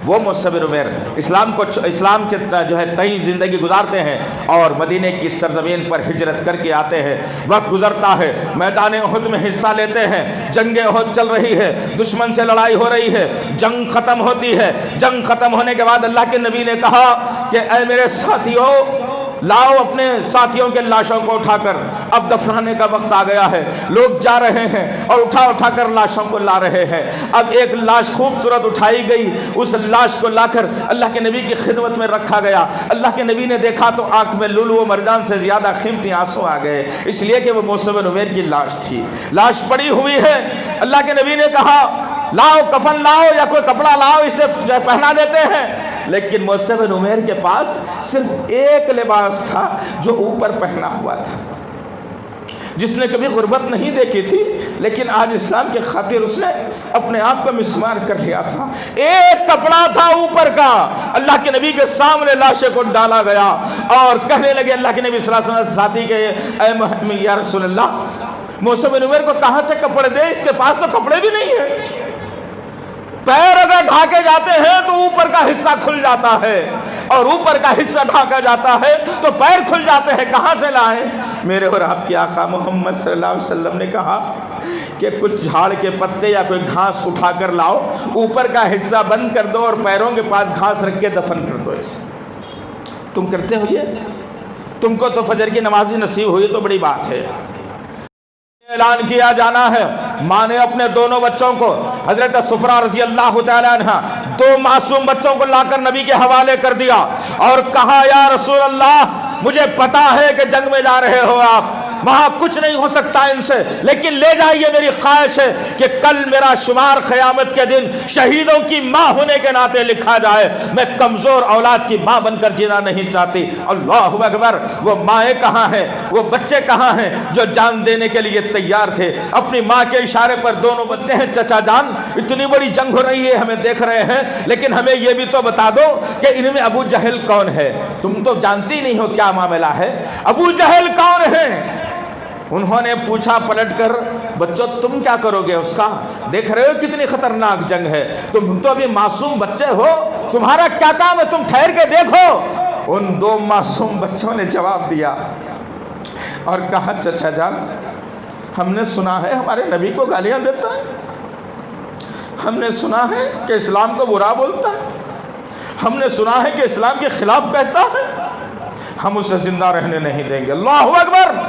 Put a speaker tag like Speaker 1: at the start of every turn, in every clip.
Speaker 1: وہ مصعب بن عمیر اسلام کے جو ہے تئیں زندگی گزارتے ہیں اور مدینے کی سرزمین پر ہجرت کر کے آتے ہیں. وقت گزرتا ہے، میدان احد میں حصہ لیتے ہیں، جنگ احد چل رہی ہے، دشمن سے لڑائی ہو رہی ہے، جنگ ختم ہوتی ہے. جنگ ختم ہونے کے بعد اللہ کے نبی نے کہا کہ اے میرے ساتھیوں، لاؤ اپنے ساتھیوں کے لاشوں کو اٹھا کر، اب دفنانے کا وقت آ گیا ہے. لوگ جا رہے ہیں اور اٹھا کر لاشوں کو لا رہے ہیں. اب ایک لاش خوبصورت اٹھائی گئی، اس لاش کو لا کر اللہ کے نبی کی خدمت میں رکھا گیا. اللہ کے نبی نے دیکھا تو آنکھ میں لولو و مرجان سے زیادہ قیمتی آنسو آ گئے، اس لیے کہ وہ مصعب بن عمیر کی لاش تھی. لاش پڑی ہوئی ہے. اللہ کے نبی نے کہا لاؤ کفن لاؤ یا کوئی کپڑا لاؤ، اسے پہنا دیتے ہیں. لیکن مصعب بن عمیر کے پاس صرف ایک لباس تھا جو اوپر پہنا ہوا تھا. جس نے کبھی غربت نہیں دیکھی تھی لیکن آج اسلام کے خاطر اس نے اپنے آپ کو مسمار کر لیا تھا. ایک کپڑا تھا اوپر کا. اللہ کے نبی کے سامنے لاشے کو ڈالا گیا اور کہنے لگے اللہ کے نبی صلی اللہ علیہ وسلم ساتھی کے اے محمد یا رسول اللہ، مصعب بن عمیر کو کہاں سے کپڑے دے، اس کے پاس تو کپڑے بھی نہیں ہیں. پیر اگر ڈھانکے جاتے ہیں تو اوپر کا حصہ کھل جاتا ہے اور اوپر کا حصہ ڈھانکا جاتا ہے تو پیر کھل جاتے ہیں. کہاں سے لائیں؟ میرے اور آپ کے آقا محمد صلی اللہ علیہ وسلم نے کہا کہ کچھ جھاڑ کے پتے یا کوئی گھاس اٹھا کر لاؤ، اوپر کا حصہ بند کر دو اور پیروں کے پاس گھاس رکھ کے دفن کر دو. اسے تم کرتے ہو؟ یہ تم کو تو فجر کی نماز نصیب ہوئی تو بڑی بات ہے. اعلان کیا جانا ہے. ماں نے اپنے دونوں بچوں کو، حضرت صفرہ رضی اللہ تعالی عنہ، دو معصوم بچوں کو لا کر نبی کے حوالے کر دیا اور کہا یا رسول اللہ، مجھے پتا ہے کہ جنگ میں جا رہے ہو آپ، وہاں کچھ نہیں ہو سکتا ان سے، لیکن لے جائیے. میری خواہش ہے کہ کل میرا شمار قیامت کے دن شہیدوں کی ماں ہونے کے ناطے لکھا جائے. میں کمزور اولاد کی ماں بن کر جینا نہیں چاہتی. اللہ اکبر. وہ مائیں کہاں ہیں، وہ بچے کہاں ہیں جو جان دینے کے لیے تیار تھے؟ اپنی ماں کے اشارے پر دونوں بچے ہیں، چچا جان اتنی بڑی جنگ ہو رہی ہے، ہمیں دیکھ رہے ہیں، لیکن ہمیں یہ بھی تو بتا دو کہ ان میں ابو جہل کون ہے؟ تم تو جانتی نہیں ہو کیا معاملہ ہے. ابو جہل کون ہے؟ انہوں نے پوچھا پلٹ کر، بچوں تم کیا کرو گے اس کا؟ دیکھ رہے ہو کتنی خطرناک جنگ ہے، تم تو ابھی معصوم بچے ہو، تمہارا کیا کام ہے، تم ٹھہر کے دیکھو. ان دو معصوم بچوں نے جواب دیا اور کہا چچا جان، ہم نے سنا ہے ہمارے نبی کو گالیاں دیتا ہے، ہم نے سنا ہے کہ اسلام کو برا بولتا ہے، ہم نے سنا ہے کہ اسلام کے خلاف کہتا ہے، ہم اسے زندہ رہنے نہیں دیں گے. اللہ اکبر.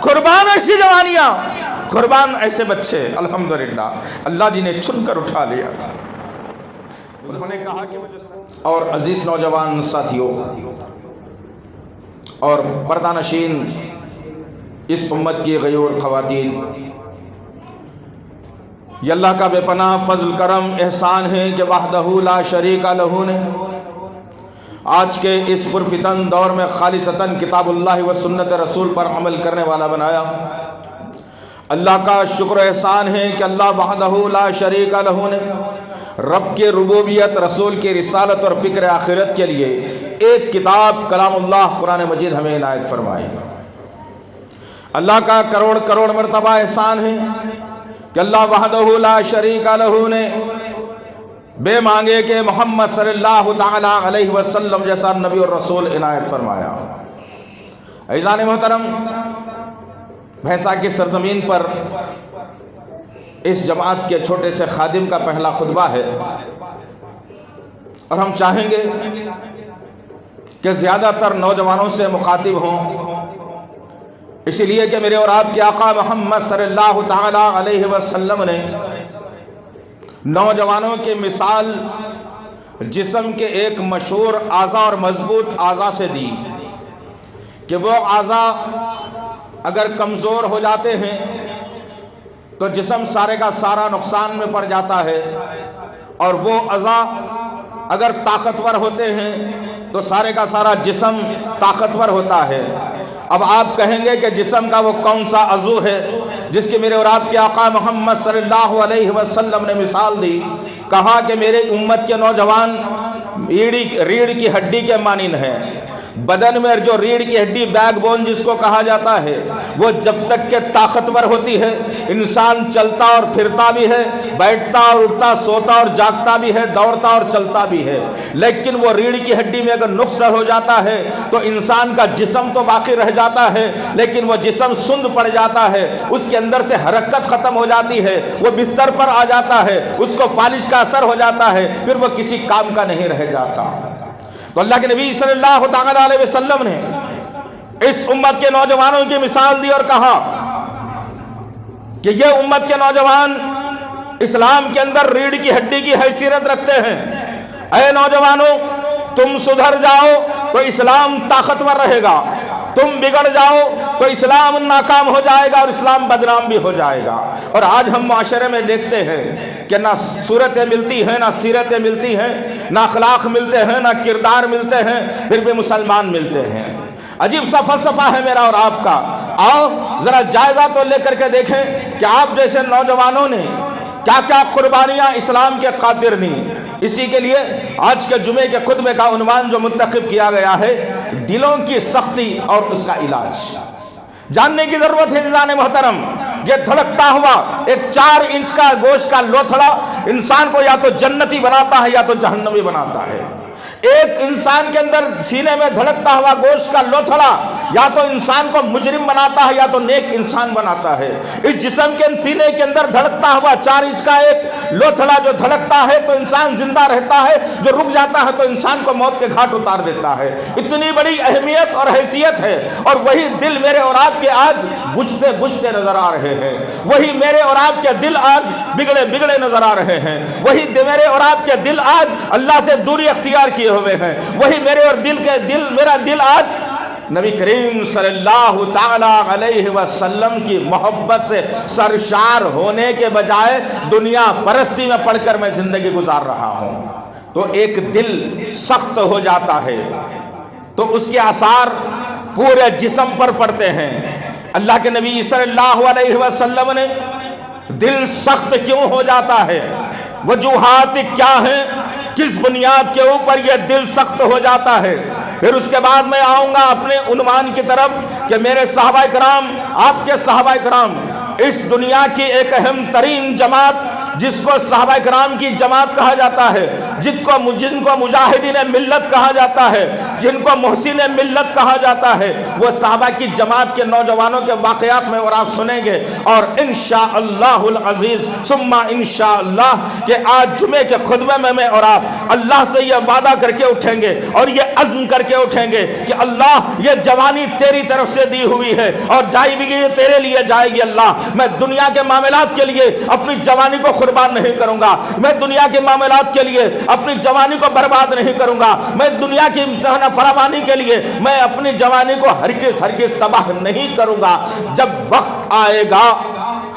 Speaker 1: قربان ایسی جوانیاں، قربان ایسے بچے. الحمدللہ اللہ جی نے چن کر اٹھا لیا تھا. انہوں نے کہا کہ مجھے اور عزیز نوجوان ساتھیوں اور پردہ نشین اس امت کی غیور خواتین، یہ اللہ کا بے پناہ فضل کرم احسان ہے کہ وحدہ لا شریک لہ نے آج کے اس پرفتن دور میں خالصتاً کتاب اللہ و سنت رسول پر عمل کرنے والا بنایا. اللہ کا شکر احسان ہے کہ اللہ وحدہ لا شریک لہ نے رب کی ربوبیت، رسول کی رسالت اور فکر آخرت کے لیے ایک کتاب کلام اللہ قرآن مجید ہمیں عنایت فرمائی. اللہ کا کروڑ کروڑ مرتبہ احسان ہے کہ اللہ وحدہ لا شریک لہ نے بے مانگے کہ محمد صلی اللہ تعالی علیہ وسلم جیسا نبی اور رسول عنایت فرمایا. عزیزان محترم، بھینسا کی سرزمین پر اس جماعت کے چھوٹے سے خادم کا پہلا خطبہ ہے اور ہم چاہیں گے کہ زیادہ تر نوجوانوں سے مخاطب ہوں، اسی لیے کہ میرے اور آپ کے آقا محمد صلی اللہ تعالی علیہ وسلم نے نوجوانوں کی مثال جسم کے ایک مشہور اعضاء اور مضبوط اعضاء سے دی کہ وہ اعضاء اگر کمزور ہو جاتے ہیں تو جسم سارے کا سارا نقصان میں پڑ جاتا ہے، اور وہ اعضاء اگر طاقتور ہوتے ہیں تو سارے کا سارا جسم طاقتور ہوتا ہے. اب آپ کہیں گے کہ جسم کا وہ کون سا عضو ہے جس کی میرے اور آپ کے آقا محمد صلی اللہ علیہ وسلم نے مثال دی؟ کہا کہ میرے امت کے نوجوان ریڑھ کی ہڈی کے مانند ہیں. بدن میں جو ریڑھ کی ہڈی بیک بون جس کو کہا جاتا ہے وہ جب تک کہ طاقتور ہوتی ہے، انسان چلتا اور پھرتا بھی ہے، بیٹھتا اور اٹھتا، سوتا اور جاگتا بھی ہے، دوڑتا اور چلتا بھی ہے، لیکن وہ ریڑھ کی ہڈی میں اگر نقص ہو جاتا ہے تو انسان کا جسم تو باقی رہ جاتا ہے لیکن وہ جسم سند پڑ جاتا ہے، اس کے اندر سے حرکت ختم ہو جاتی ہے، وہ بستر پر آ جاتا ہے، اس کو فالج کا اثر ہو جاتا ہے، پھر وہ کسی کام کا نہیں رہ جاتا۔ تو اللہ کے نبی صلی اللہ تعالی علیہ وسلم نے اس امت کے نوجوانوں کی مثال دی اور کہا کہ یہ امت کے نوجوان اسلام کے اندر ریڑھ کی ہڈی کی حیثیت رکھتے ہیں۔ اے نوجوانوں، تم سدھر جاؤ تو اسلام طاقتور رہے گا، تم بگڑ جاؤ تو اسلام ناکام ہو جائے گا اور اسلام بدنام بھی ہو جائے گا۔ اور آج ہم معاشرے میں دیکھتے ہیں کہ نہ صورتیں ملتی ہیں، نہ سیرتیں ملتی ہیں، نہ اخلاق ملتے ہیں، نہ کردار ملتے ہیں، پھر بھی مسلمان ملتے ہیں۔ عجیب سا فلسفہ ہے میرا اور آپ کا۔ آؤ ذرا جائزہ تو لے کر کے دیکھیں کہ آپ جیسے نوجوانوں نے کیا کیا قربانیاں اسلام کے خاطر دیں۔ اسی کے لیے آج کے جمعے کے خطبے کا عنوان جو منتخب کیا گیا ہے، دلوں کی سختی اور اس کا علاج۔ جاننے کی ضرورت ہے عزیزان محترم، یہ دھڑکتا ہوا ایک 4 انچ کا گوشت کا لوتھڑا انسان کو یا تو جنتی بناتا ہے یا تو جہنمی بناتا ہے۔ ایک انسان کے اندر سینے میں دھڑکتا ہوا گوشت کا لوتھڑا یا تو انسان کو مجرم بناتا ہے یا تو نیک انسان بناتا ہے۔ اس جسم کے سینے کے اندر دھڑکتا ہوا 4 انچ کا ایک لوتھڑا جو دھڑکتا ہے تو انسان زندہ رہتا ہے، جو رک جاتا ہے تو انسان کو موت کے گھاٹ اتار دیتا ہے۔ اتنی بڑی اہمیت اور حیثیت ہے، اور وہی دل میرے اور آپ کے آج بجھتے بجھتے نظر آ رہے ہیں، وہی میرے اور آپ کے دل آج بگڑے بگڑے نظر آ رہے ہیں، وہی میرے اور آپ کے دل آج اللہ سے دوری اختیار کیے ہوئے ہیں، وہی میرے اور میرا دل آج نبی کریم صلی اللہ تعالی علیہ وسلم کی محبت سے سرشار ہونے کے بجائے دنیا پرستی میں پڑھ کر میں زندگی گزار رہا ہوں۔ تو ایک دل سخت ہو جاتا ہے تو اس کے آثار پورے جسم پر پڑتے ہیں۔ اللہ کے نبی صلی اللہ علیہ وسلم نے دل سخت کیوں ہو جاتا ہے، وجوہات کیا ہیں، کس بنیاد کے اوپر یہ دل سخت ہو جاتا ہے، پھر اس کے بعد میں آؤں گا اپنے عنوان کی طرف کہ میرے صحابہ کرام، آپ کے صحابہ کرام، اس دنیا کی ایک اہم ترین جماعت جس کو صحابہ کرام کی جماعت کہا جاتا ہے، جن کو مجاہدین ملت کہا جاتا ہے، جن کو محسن ملت کہا جاتا ہے، وہ صحابہ کی جماعت کے نوجوانوں کے واقعات میں اور آپ سنیں گے۔ اور انشاءاللہ العزیز ثم انشاءاللہ کہ آج جمعے کے خطبے میں اور آپ اللہ سے یہ وعدہ کر کے اٹھیں گے اور یہ عزم کر کے اٹھیں گے کہ اللہ یہ جوانی تیری طرف سے دی ہوئی ہے اور جائے بھی گی تیرے لیے جائے گی۔ اللہ میں دنیا کے معاملات کے لیے اپنی جوانی کو قربان نہیں کروں گا، میں دنیا کے معاملات کے لیے اپنی جوانی کو برباد نہیں کروں گا، میں دنیا کی فراوانی کے لیے میں اپنی جوانی کو ہرگز تباہ نہیں کروں گا۔ جب وقت آئے گا،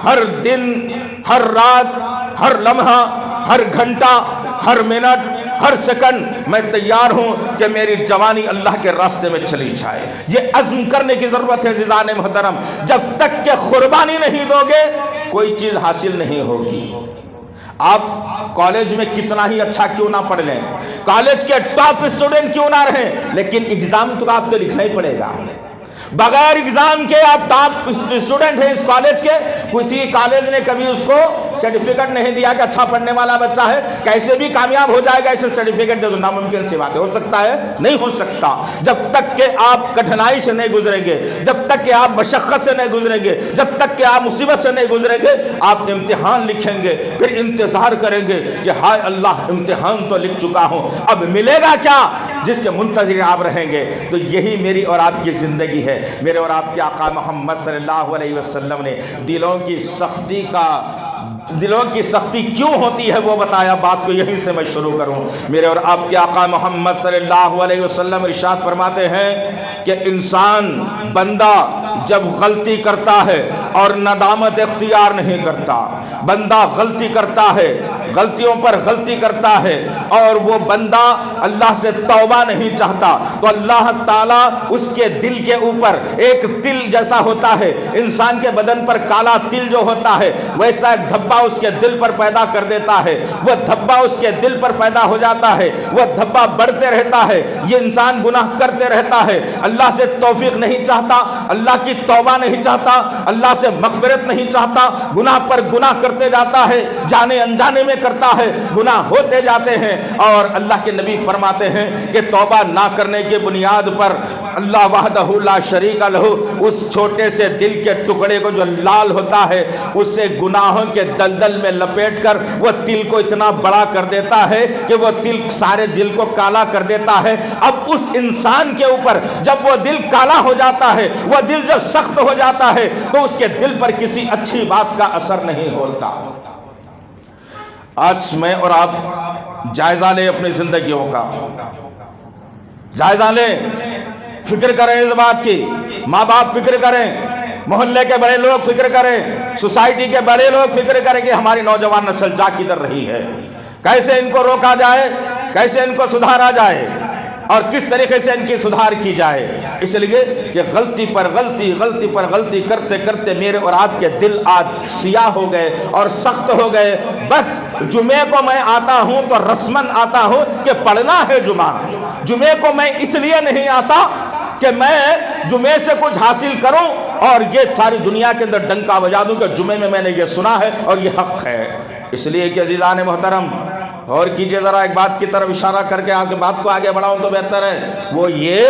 Speaker 1: ہر دن، ہر رات، ہر لمحہ، ہر گھنٹہ، ہر منٹ، ہر سیکنڈ میں تیار ہوں کہ میری جوانی اللہ کے راستے میں چلی جائے۔ یہ عزم کرنے کی ضرورت ہے عزیزان محترم۔ جب تک کہ قربانی نہیں دو گے کوئی چیز حاصل نہیں ہوگی۔ آپ کالج میں کتنا ہی اچھا کیوں نہ پڑھ لیں، کالج کے ٹاپ اسٹوڈنٹ کیوں نہ رہیں، لیکن ایگزام تو آپ کو لکھنا ہی پڑے گا۔ بغیر ایگزام کے آپ ٹاپ اسٹوڈنٹ ہیں اس کالج کے، کسی کالج نے کبھی اس کو سرٹیفکیٹ نہیں دیا کہ اچھا پڑھنے والا بچہ ہے، کیسے بھی کامیاب ہو جائے گا اسے سرٹیفکیٹ دے دو، ناممکن سی بات ہے۔ ہو سکتا ہے؟ نہیں ہو سکتا۔ جب تک کہ آپ کٹھنائی سے نہیں گزریں گے، جب تک کہ آپ مشقت سے نہیں گزریں گے، جب تک کہ آپ مصیبت سے نہیں گزریں گے، آپ امتحان لکھیں گے، پھر انتظار کریں گے کہ ہائے اللہ امتحان تو لکھ چکا ہوں، اب ملے گا کیا، جس کے منتظر آپ رہیں گے۔ تو یہی میری اور آپ کی زندگی ہے۔ میرے اور آپ کے آقا محمد صلی اللہ علیہ وسلم نے دلوں کی سختی کیوں ہوتی ہے وہ بتایا، بات کو یہیں سے میں شروع کروں۔ میرے اور آپ کے آقا محمد صلی اللہ علیہ وسلم ارشاد فرماتے ہیں کہ انسان، بندہ جب غلطی کرتا ہے اور ندامت اختیار نہیں کرتا، بندہ غلطی کرتا ہے، غلطیوں پر غلطی کرتا ہے اور وہ بندہ اللہ سے توبہ نہیں چاہتا تو اللہ تعالیٰ اس کے دل کے اوپر ایک تل جیسا ہوتا ہے، انسان کے بدن پر کالا تل جو ہوتا ہے ویسا ایک دھبا اس کے دل پر پیدا کر دیتا ہے، وہ دھبا اس کے دل پر پیدا ہو جاتا ہے، وہ دھبا بڑھتے رہتا ہے، یہ انسان گناہ کرتے رہتا ہے، اللہ سے توفیق نہیں چاہتا، اللہ کی توبہ نہیں چاہتا، اللہ سے مغفرت نہیں چاہتا، گناہ پر گناہ کرتے جاتا ہے، جانے انجانے میں کرتا ہے، گناہ ہوتے جاتے ہیں، اور اللہ کے نبی فرماتے ہیں کہ توبہ نہ کرنے کی بنیاد پر اللہ وحدہ لا شریک لہ اس چھوٹے سے دل کے ٹکڑے کو جو لال ہوتا ہے اسے گناہوں کے دلدل میں لپیٹ کر وہ تل کو اتنا بڑا کر دیتا ہے کہ وہ تل سارے دل کو کالا کر دیتا ہے۔ اب اس انسان کے اوپر جب وہ دل کالا ہو جاتا ہے، وہ دل جب سخت ہو جاتا ہے تو اس کے دل پر کسی اچھی بات کا اثر نہیں ہوتا۔ آج میں اور آپ جائزہ لیں اپنی زندگیوں کا، جائزہ لیں، فکر کریں اس بات کی، ماں باپ فکر کریں، محلے کے بڑے لوگ فکر کریں، سوسائٹی کے بڑے لوگ فکر کریں کہ ہماری نوجوان نسل جا کدھر رہی ہے، کیسے ان کو روکا جائے، کیسے ان کو سدھارا جائے اور کس طریقے سے ان کی سدھار کی جائے۔ اس لیے کہ غلطی پر غلطی، غلطی پر غلطی کرتے کرتے میرے اور آپ کے دل آج سیاہ ہو گئے اور سخت ہو گئے۔ بس جمعے کو میں آتا ہوں تو رسمن آتا ہوں کہ پڑھنا ہے جمعہ، جمعے کو میں اس لیے نہیں آتا کہ میں جمعے سے کچھ حاصل کروں اور یہ ساری دنیا کے اندر ڈنکا بجا دوں کہ جمعے میں میں نے یہ سنا ہے اور یہ حق ہے۔ اس لیے کہ عزیزان محترم اور کیجئے ذرا ایک بات کی طرف اشارہ کر کے آگے بات کو آگے بڑھاؤں تو بہتر ہے، وہ یہ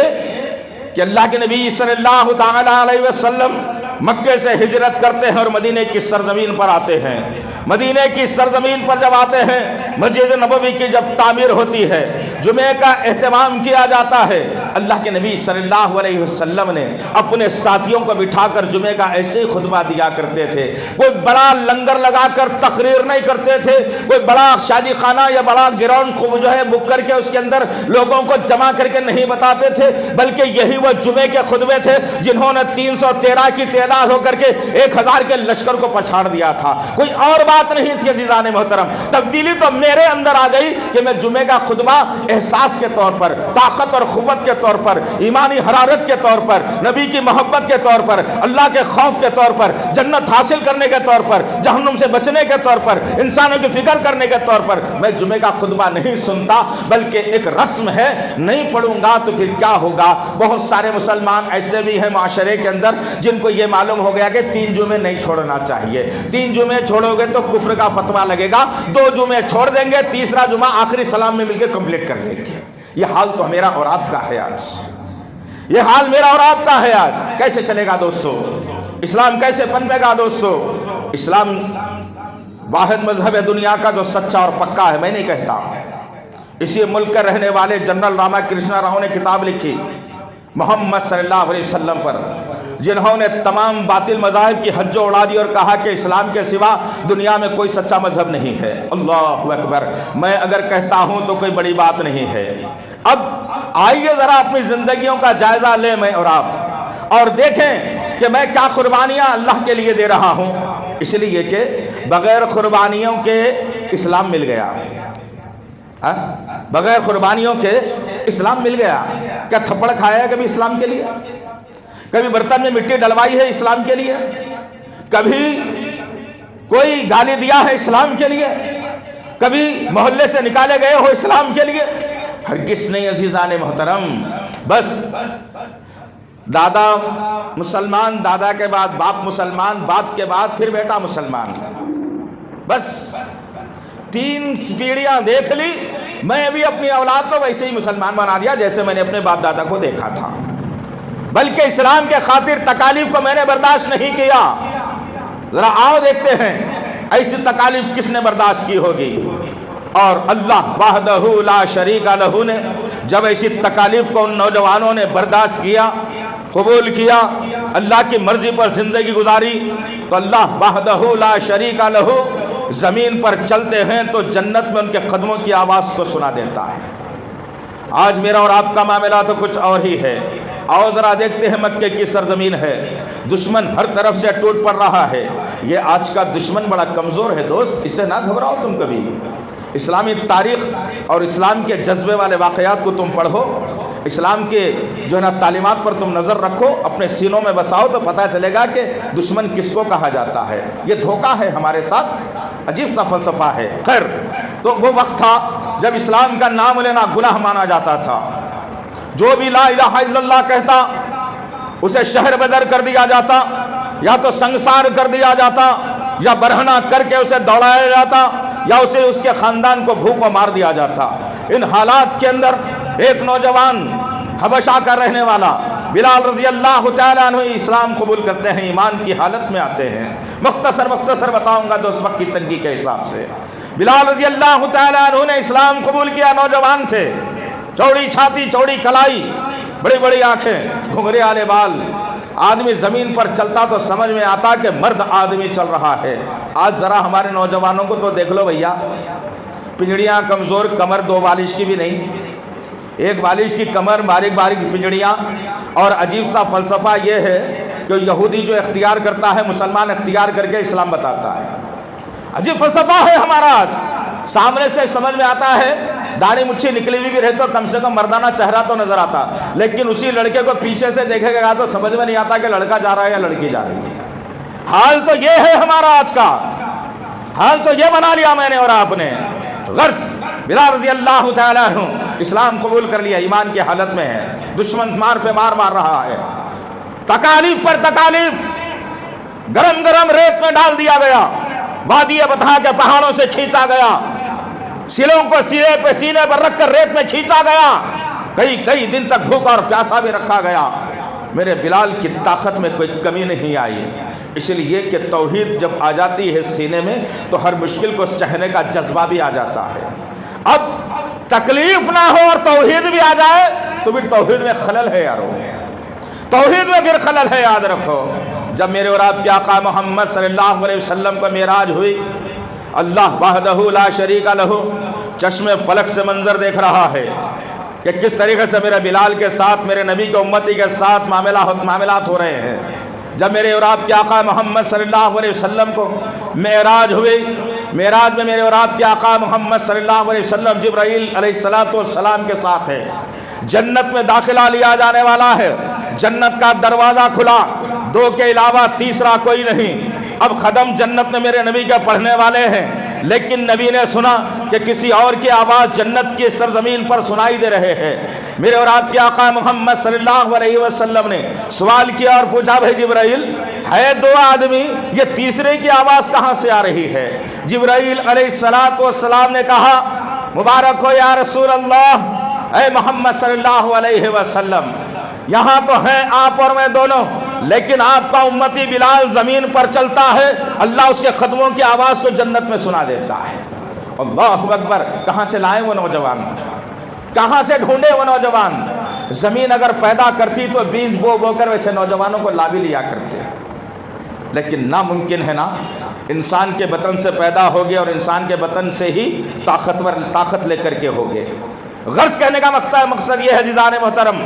Speaker 1: کہ اللہ کے نبی صلی اللہ تعالی علیہ وسلم مکے سے ہجرت کرتے ہیں اور مدینے کی سرزمین پر آتے ہیں۔ مدینے کی سرزمین پر جب آتے ہیں، مسجد نبوی کی جب تعمیر ہوتی ہے، جمعے کا اہتمام کیا جاتا ہے، اللہ کے نبی صلی اللہ علیہ وسلم نے اپنے ساتھیوں کو بٹھا کر جمعے کا ایسے خطبہ دیا کرتے تھے۔ کوئی بڑا لنگر لگا کر تقریر نہیں کرتے تھے، کوئی بڑا شادی خانہ یا بڑا گراؤنڈ جو ہے بک کر کے اس کے اندر لوگوں کو جمع کر کے نہیں بتاتے تھے، بلکہ یہی وہ جمعے کے خطبے تھے جنہوں نے 313 کی تعداد ہو کر کے 1000 کے لشکر کو پچھاڑ دیا تھا۔ کوئی اور بات نہیں تھی عزیزان محترم۔ تبدیلی تو میرے اندر آ گئی کہ میں جمعے کا خطبہ احساس کے طور پر، طاقت اور قوت کے طور پر، ایمانی حرارت کے طور پر، نبی کی محبت کے طور پر، اللہ کے خوف کے طور پر، جنت حاصل کرنے کے طور پر، جہنم سے بچنے کے طور پر، انسانوں کی فکر کرنے کے طور پر میں جمعے کا خطبہ نہیں سنتا، بلکہ ایک رسم ہے، نہیں پڑھوں گا تو پھر کیا ہوگا۔ بہت سارے مسلمان ایسے بھی ہیں معاشرے کے اندر جن کو یہ معلوم ہو گیا کہ 3 جمعے نہیں چھوڑنا چاہیے، 3 جمعے چھوڑو گے تو کفر کا فتویٰ لگے گا، 2 جمعے چھوڑ دیں گے، تیسرا جمعہ آخری سلام میں مل کے کمپلیٹ کر لیں گے۔ یہ حال تو میرا اور آپ کا ہے آج، یہ حال میرا اور آپ کا ہے آج۔ کیسے چلے گا دوستو؟ اسلام کیسے پنپے گا دوستو؟ اسلام واحد مذہب ہے دنیا کا جو سچا اور پکا ہے، میں نہیں کہتا۔ اسی ملک کے رہنے والے جنرل راما کرشنا راؤ نے کتاب لکھی محمد صلی اللہ علیہ وسلم پر، جنہوں نے تمام باطل مذاہب کی حجوں اڑا دی اور کہا کہ اسلام کے سوا دنیا میں کوئی سچا مذہب نہیں ہے۔ اللہ اکبر، میں اگر کہتا ہوں تو کوئی بڑی بات نہیں ہے۔ اب آئیے ذرا اپنی زندگیوں کا جائزہ لیں میں اور آپ، اور دیکھیں کہ میں کیا قربانیاں اللہ کے لیے دے رہا ہوں۔ اس لیے کہ بغیر قربانیوں کے اسلام مل گیا، بغیر قربانیوں کے اسلام مل گیا۔ کیا تھپڑ کھایا ہے کبھی اسلام کے لیے؟ کبھی برتن میں مٹی ڈلوائی ہے اسلام کے لیے؟ کبھی کوئی گالی دیا ہے اسلام کے لیے؟ کبھی محلے سے نکالے گئے ہو اسلام کے لیے؟ ہرگز نہیں عزیزان محترم۔ بس دادا مسلمان، دادا کے بعد باپ مسلمان، باپ کے بعد پھر بیٹا مسلمان، بس 3 پیڑھیاں دیکھ لی۔ میں بھی اپنی اولاد کو ویسے ہی مسلمان بنا دیا جیسے میں نے اپنے باپ دادا کو دیکھا تھا، بلکہ اسلام کے خاطر تکالیف کو میں نے برداشت نہیں کیا۔ ذرا آؤ دیکھتے ہیں ایسی تکالیف کس نے برداشت کی ہوگی۔ اور اللہ وحدہ لا شریک لہ نے جب ایسی تکالیف کو ان نوجوانوں نے برداشت کیا، قبول کیا، اللہ کی مرضی پر زندگی گزاری، تو اللہ وحدہ لا شریک لہ زمین پر چلتے ہیں تو جنت میں ان کے قدموں کی آواز کو سنا دیتا ہے۔ آج میرا اور آپ کا معاملہ تو کچھ اور ہی ہے۔ آؤ ذرا دیکھتے ہیں، مکے کی سرزمین ہے، دشمن ہر طرف سے ٹوٹ پڑ رہا ہے۔ یہ آج کا دشمن بڑا کمزور ہے دوست، اس سے نہ گھبراؤ تم کبھی۔ اسلامی تاریخ اور اسلام کے جذبے والے واقعات کو تم پڑھو، اسلام کے جو ہے نا تعلیمات پر تم نظر رکھو، اپنے سینوں میں بساؤ تو پتہ چلے گا کہ دشمن کس کو کہا جاتا ہے۔ یہ دھوکہ ہے ہمارے ساتھ، عجیب سا فلسفہ ہے۔ خیر، تو وہ وقت تھا جب اسلام کا نام لینا گناہ مانا جاتا تھا۔ جو بھی لا الہ الا اللہ کہتا اسے شہر بدر کر دیا جاتا، یا تو سنگسار کر دیا جاتا، یا برہنہ کر کے اسے دوڑایا جاتا، یا اسے اس کے خاندان کو بھوک مار دیا جاتا۔ ان حالات کے اندر ایک نوجوان حبشہ کا رہنے والا بلال رضی اللہ تعالیٰ عنہ اسلام قبول کرتے ہیں، ایمان کی حالت میں آتے ہیں۔ مختصر بتاؤں گا تو اس وقت کی تنگی کے حساب سے۔ بلال رضی اللہ تعالیٰ عنہ نے اسلام قبول کیا، نوجوان تھے، چوڑی چھاتی، چوڑی کلائی، بڑی بڑی آنکھیں، گھنگھرے والے بال۔ آدمی زمین پر چلتا تو سمجھ میں آتا کہ مرد آدمی چل رہا ہے۔ آج ذرا ہمارے نوجوانوں کو تو دیکھ لو بھیا، پنجڑیاں کمزور، کمر دو بالش کی بھی نہیں، ایک بالش کی کمر، باریک باریک پنجڑیاں۔ اور عجیب سا فلسفہ یہ ہے کہ یہودی جو اختیار کرتا ہے مسلمان اختیار کر کے اسلام بتاتا ہے۔ عجیب فلسفہ ہے ہمارا آج۔ سامنے سے سمجھ میں آتا ہے، داڑھی مچھی نکلی ہوئی بھی رہے تو کم سے کم مردانہ چہرہ تو نظر آتا، لیکن اسی لڑکے کو پیچھے سے دیکھے گا تو سمجھ میں نہیں آتا کہ لڑکا جا رہا ہے یا لڑکی جا رہی ہے۔ حال تو یہ ہے ہمارا آج کا، حال تو یہ بنا لیا میں نے اور آپ نے۔ غرض بلال رضی اللہ تعالیٰ عنہ اسلام قبول کر لیا، ایمان کی حالت میں ہے، دشمن مار پہ مار مار رہا ہے، تکالیف پر تکالیف، گرم گرم ریت میں ڈال دیا گیا، وادی بطحا کے پہاڑوں سے کھینچا گیا، سلوں کو سینے پر رکھ کر ریت میں کھینچا گیا، کئی دن تک بھوکا اور پیاسا بھی رکھا گیا۔ میرے بلال کی طاقت میں کوئی کمی نہیں آئی، اس لیے کہ توحید جب آ جاتی ہے سینے میں تو ہر مشکل کو سہنے کا جذبہ بھی آ جاتا ہے۔ اب تکلیف نہ ہو اور توحید بھی آ جائے تو پھر توحید میں خلل ہے یارو، توحید میں پھر خلل ہے، یاد رکھو۔ جب میرے اور آپ کے آقا محمد صلی اللہ علیہ وسلم کو معراج ہوئی، اللہ وحدہ لا شریک لہ چشم فلک سے منظر دیکھ رہا ہے کہ کس طریقے سے میرے بلال کے ساتھ، میرے نبی کے امتی کے ساتھ معاملات ہو رہے ہیں۔ جب میرے اور آپ کے آقا محمد صلی اللہ علیہ وسلم کو معراج ہوئی، معراج میں میرے اور آپ کے آقا محمد صلی اللہ علیہ وسلم جبرائیل علیہ السلام کے ساتھ ہے، جنت میں داخلہ لیا جانے والا ہے، جنت کا دروازہ کھلا، دو کے علاوہ تیسرا کوئی نہیں۔ اب قدم جنت میں میرے نبی کے پڑھنے والے ہیں، لیکن نبی نے سنا کہ کسی اور کی آواز جنت کی سرزمین پر سنائی دے رہے ہیں۔ میرے اور آپ کے آقا محمد صلی اللہ علیہ وسلم نے سوال کیا اور پوچھا، بھائی جبرائیل، ہے دو آدمی، یہ تیسرے کی آواز کہاں سے آ رہی ہے؟ جبرائیل علیہ السلام نے کہا، مبارک ہو یا رسول اللہ، اے محمد صلی اللہ علیہ وسلم، یہاں تو ہیں آپ اور میں دونوں، لیکن آپ کا امتی بلال زمین پر چلتا ہے، اللہ اس کے قدموں کی آواز کو جنت میں سنا دیتا ہے۔ اللہ اکبر! کہاں سے لائے وہ نوجوان، کہاں سے ڈھونڈے وہ نوجوان؟ زمین اگر پیدا کرتی تو بیج بو کر ویسے نوجوانوں کو لا بھی لیا کرتے، لیکن ناممکن ہے نا، انسان کے بطن سے پیدا ہوگے اور انسان کے بطن سے ہی طاقت لے کر کے ہوگے۔ غرض کہنے کا مقصد یہ ہے جزان محترم،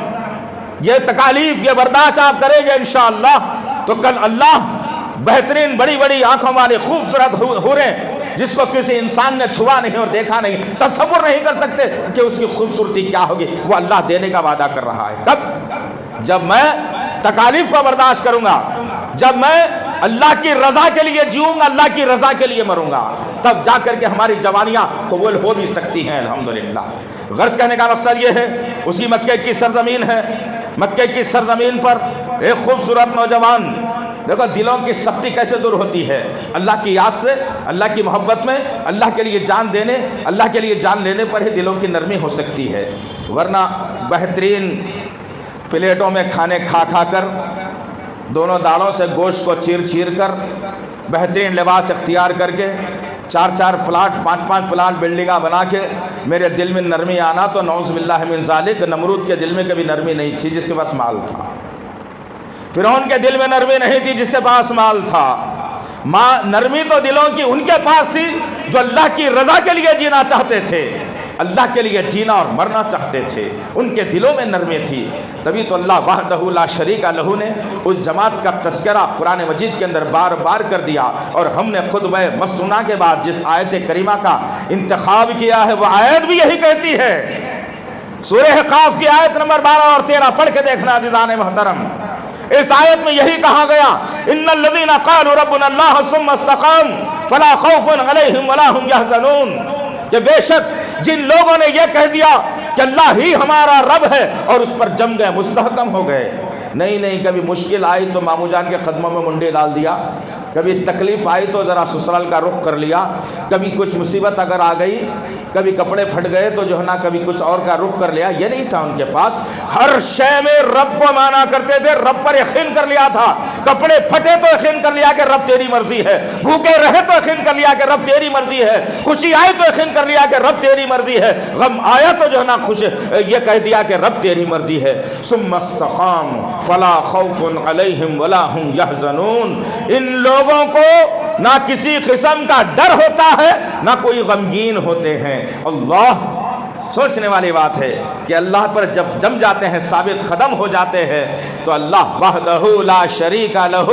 Speaker 1: یہ تکالیف، یہ برداشت آپ کریں گے انشاءاللہ تو کل اللہ بہترین بڑی بڑی آنکھوں والے خوبصورت حوریں جس کو کسی انسان نے چھوا نہیں اور دیکھا نہیں، تصور نہیں کر سکتے کہ اس کی خوبصورتی کیا ہوگی، وہ اللہ دینے کا وعدہ کر رہا ہے۔ کب؟ جب میں تکالیف کو برداشت کروں گا، جب میں اللہ کی رضا کے لیے جیوں گا، اللہ کی رضا کے لیے مروں گا، تب جا کر کے ہماری جوانیاں قبول ہو بھی سکتی ہیں الحمدللہ۔ غرض کہنے کا مقصد یہ ہے، اسی مکے کی سرزمین ہے، مکے کی سرزمین پر ایک خوبصورت نوجوان، دیکھو دلوں کی سختی کیسے دور ہوتی ہے اللہ کی یاد سے، اللہ کی محبت میں، اللہ کے لیے جان دینے، اللہ کے لیے جان لینے پر ہی دلوں کی نرمی ہو سکتی ہے، ورنہ بہترین پلیٹوں میں کھانے کھا کر، دونوں دالوں سے گوشت کو چیر کر، بہترین لباس اختیار کر کے، 4 پلاٹ 5 پلاٹ بلڈنگاں بنا کے میرے دل میں نرمی آنا تو نعوذ باللہ من ذالک، نمرود کے دل میں کبھی نرمی نہیں تھی جس کے پاس مال تھا، فرعون کے دل میں نرمی نہیں تھی جس کے پاس مال تھا، نرمی تو دلوں کی ان کے پاس تھی جو اللہ کی رضا کے لیے جینا چاہتے تھے۔ اللہ کے لیے جینا اور مرنا چاہتے تھے، ان کے دلوں میں نرمی تھی۔ تبھی تو اللہ وحدہ لا شریک لہ نے اس جماعت کا تذکرہ قرآن مجید کے اندر بار بار کر دیا، اور ہم نے خطبہ مسنونہ کے بعد جس آیت کریمہ کا انتخاب کیا ہے وہ آیت بھی یہی کہتی ہے۔ سورہ قاف کی آیت نمبر 12 اور 13 پڑھ کے دیکھنا عزیزان محترم، اس آیت میں یہی کہا گیا، ان الذین قالوا ربنا اللہ ثم استقاموا فلا خوف علیہم ولا هم يحزنون، کہ بے شک جن لوگوں نے یہ کہہ دیا کہ اللہ ہی ہمارا رب ہے اور اس پر جم گئے، مستحکم ہو گئے، نہیں کبھی مشکل آئی تو ماموں جان کے قدموں میں منڈی ڈال دیا، کبھی تکلیف آئی تو ذرا سسرال کا رخ کر لیا، کبھی کچھ مصیبت اگر آ گئی، کبھی کپڑے پھٹ گئے تو جو ہے نا کبھی کچھ اور کا رخ کر لیا، یہ نہیں تھا ان کے پاس۔ ہر شے میں رب کو مانا کرتے تھے، رب پر یقین کر لیا تھا۔ کپڑے پھٹے تو یقین کر لیا کہ رب تیری مرضی ہے، بھوکے رہے تو یقین کر لیا کہ رب تیری مرضی ہے، خوشی آئے تو یقین کر لیا کہ رب تیری مرضی ہے، غم آیا تو جو ہے نا یہ کہہ دیا کہ رب تیری مرضی ہے۔ ثم استقاموا فلا خوف علیہم ولا هم يحزنون، ان لوگوں کو نہ کسی قسم کا ڈر ہوتا ہے، نہ کوئی غمگین ہوتے ہیں۔ اللہ، سوچنے والی بات ہے کہ اللہ پر جب جم جاتے ہیں، ثابت قدم ہو جاتے ہیں، تو اللہ وحدہ لا شریک لہ